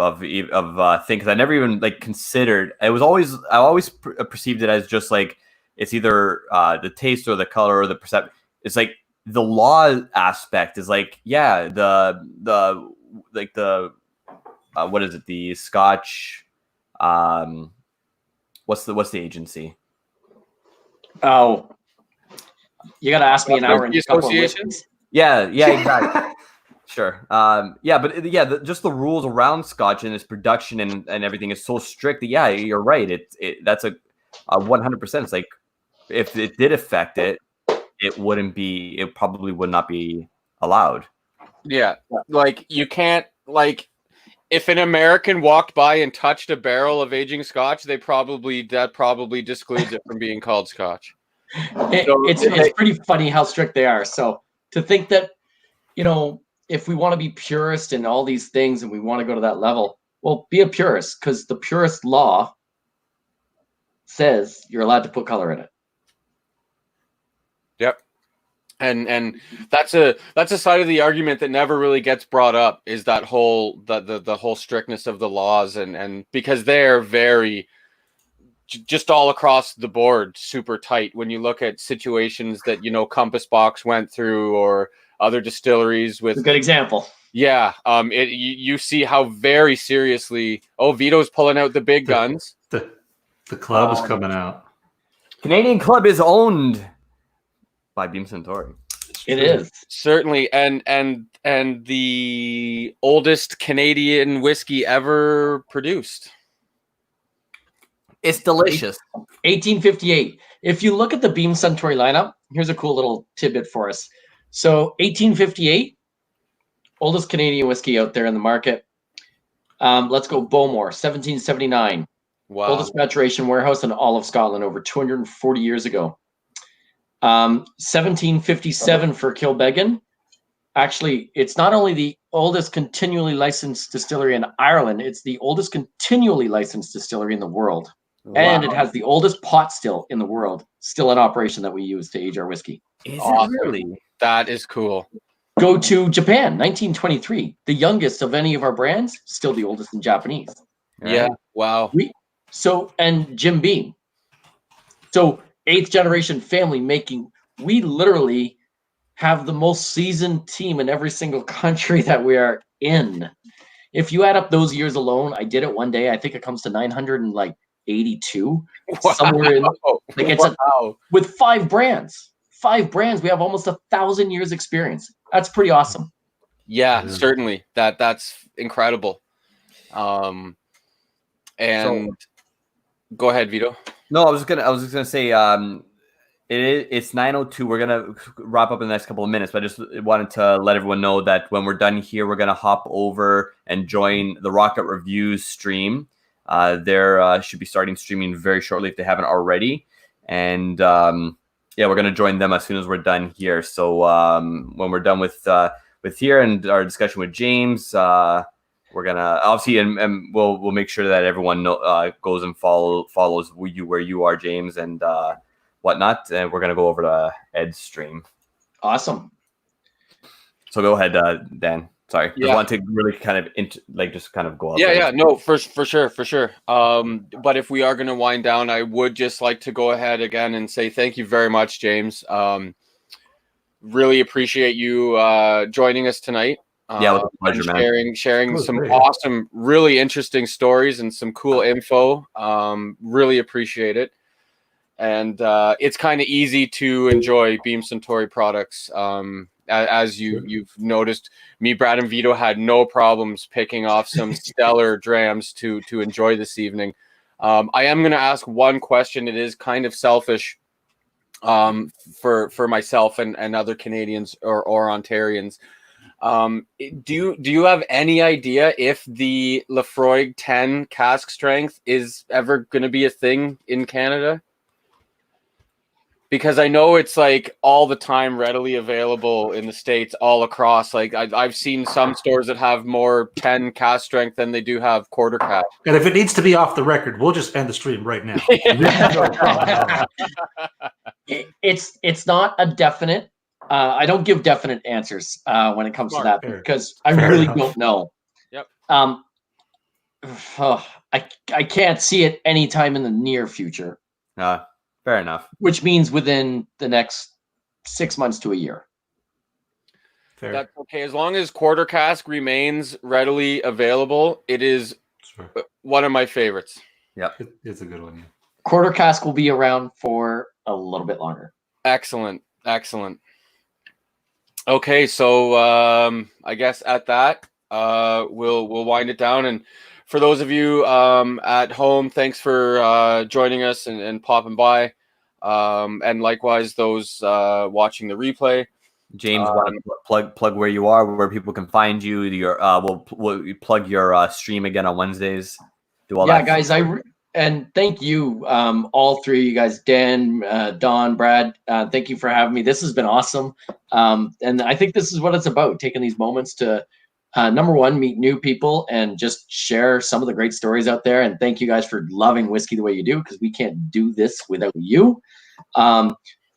thinking. I never even considered. I always perceived it as just like it's either the taste or the color or the perception. It's like the law aspect is what is it? The Scotch. What's the agency? Oh, you got to ask me an hour. Associations. Yeah, exactly. Sure. Just the rules around Scotch and its production and everything is so strict that you're right. That's a 100%. It's like if it did affect it, it probably would not be allowed. Yeah, like you can't if an American walked by and touched a barrel of aging Scotch, that probably discludes it from being called Scotch. It's pretty funny how strict they are. So to think that, if if we want to be purist and all these things and we want to go to that level, well, be a purist, because the purist law says you're allowed to put color in it. Yep. And that's a side of the argument that never really gets brought up, is that whole the whole strictness of the laws, and because they're very just all across the board super tight when you look at situations that Compass Box went through, or other distilleries with a good example. Yeah, you see how very seriously Vito's pulling out the big guns. The club is coming out. Canadian Club is owned by Beam Suntory. It is certainly, and the oldest Canadian whiskey ever produced. It's delicious. 1858. If you look at the Beam Suntory lineup, here's a cool little tidbit for us. So 1858, oldest Canadian whiskey out there in the market. Let's go Bowmore, 1779. Wow. Oldest maturation warehouse in all of Scotland, over 240 years ago. 1757 for Kilbeggan. Actually, it's not only the oldest continually licensed distillery in Ireland, it's the oldest continually licensed distillery in the world. Wow. And it has the oldest pot still in the world, still in operation, that we use to age our whiskey. Is it really? That is cool. Go to Japan, 1923. The youngest of any of our brands, still the oldest in Japanese. Yeah, wow. And Jim Beam. So 8th generation family making, we literally have the most seasoned team in every single country that we are in. If you add up those years alone, I did it one day, I think it comes to 982. Wow. Somewhere in, with 5 brands. 5 brands, we have almost 1,000 years experience. That's pretty awesome. Yeah, certainly. That's incredible. And go ahead, Vito. No, I was just gonna say it's 9:02. We're gonna wrap up in the next couple of minutes, but I just wanted to let everyone know that when we're done here, we're gonna hop over and join the Rocket Reviews stream. They're should be starting streaming very shortly if they haven't already. And yeah, we're gonna join them as soon as we're done here. So when we're done with here and our discussion with James, we're gonna obviously and we'll make sure that everyone goes and follows where you are, James, and whatnot. And we're gonna go over to Ed's stream. Awesome. So go ahead, Dan. Sorry, Yeah. I want to really kind of just kind of go up. Yeah, no, for sure. But if we are going to wind down, I would just like to go ahead again and say thank you very much, James. Really appreciate you joining us tonight. Yeah, it was a pleasure, man. Sharing some awesome, really interesting stories and some cool info. Really appreciate it. And it's kind of easy to enjoy Beam Suntory products. As you've noticed, me, Brad, and Vito had no problems picking off some stellar drams to enjoy this evening. I am going to ask one question. It is kind of selfish for myself and other Canadians or Ontarians. Do you have any idea if the Laphroaig 10 cask strength is ever going to be a thing in Canada? Because I know it's like all the time readily available in the States, all across. Like I've seen some stores that have more 10 cask strength than they do have quarter cask. And if it needs to be off the record, we'll just end the stream right now. It's not a definite. I don't give definite answers when it comes to that because I really don't know. Yep. I can't see it anytime in the near future. Fair enough. Which means within the next 6 months to a year. Fair. That's okay. As long as quarter cask remains readily available, it is one of my favorites. Yeah, it's a good one. Yeah. Quarter cask will be around for a little bit longer. Excellent. Okay, so I guess at that we'll wind it down. And for those of you at home, thanks for joining us and popping by. And likewise, those watching the replay. James, want to plug where you are, where people can find you. We'll plug your stream again on Wednesdays. Do all that. Yeah, guys, And thank you, all three of you guys, Dan, Don, Brad. Thank you for having me. This has been awesome. And I think this is what it's about, taking these moments to, number one, meet new people and just share some of the great stories out there. And thank you guys for loving whiskey the way you do, because we can't do this without you.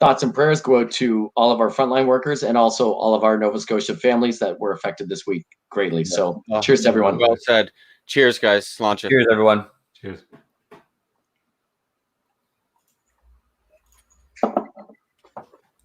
Thoughts and prayers go out to all of our frontline workers and also all of our Nova Scotia families that were affected this week greatly. So cheers to everyone. Well said. Cheers, guys. Sláinte. Cheers, everyone. Cheers.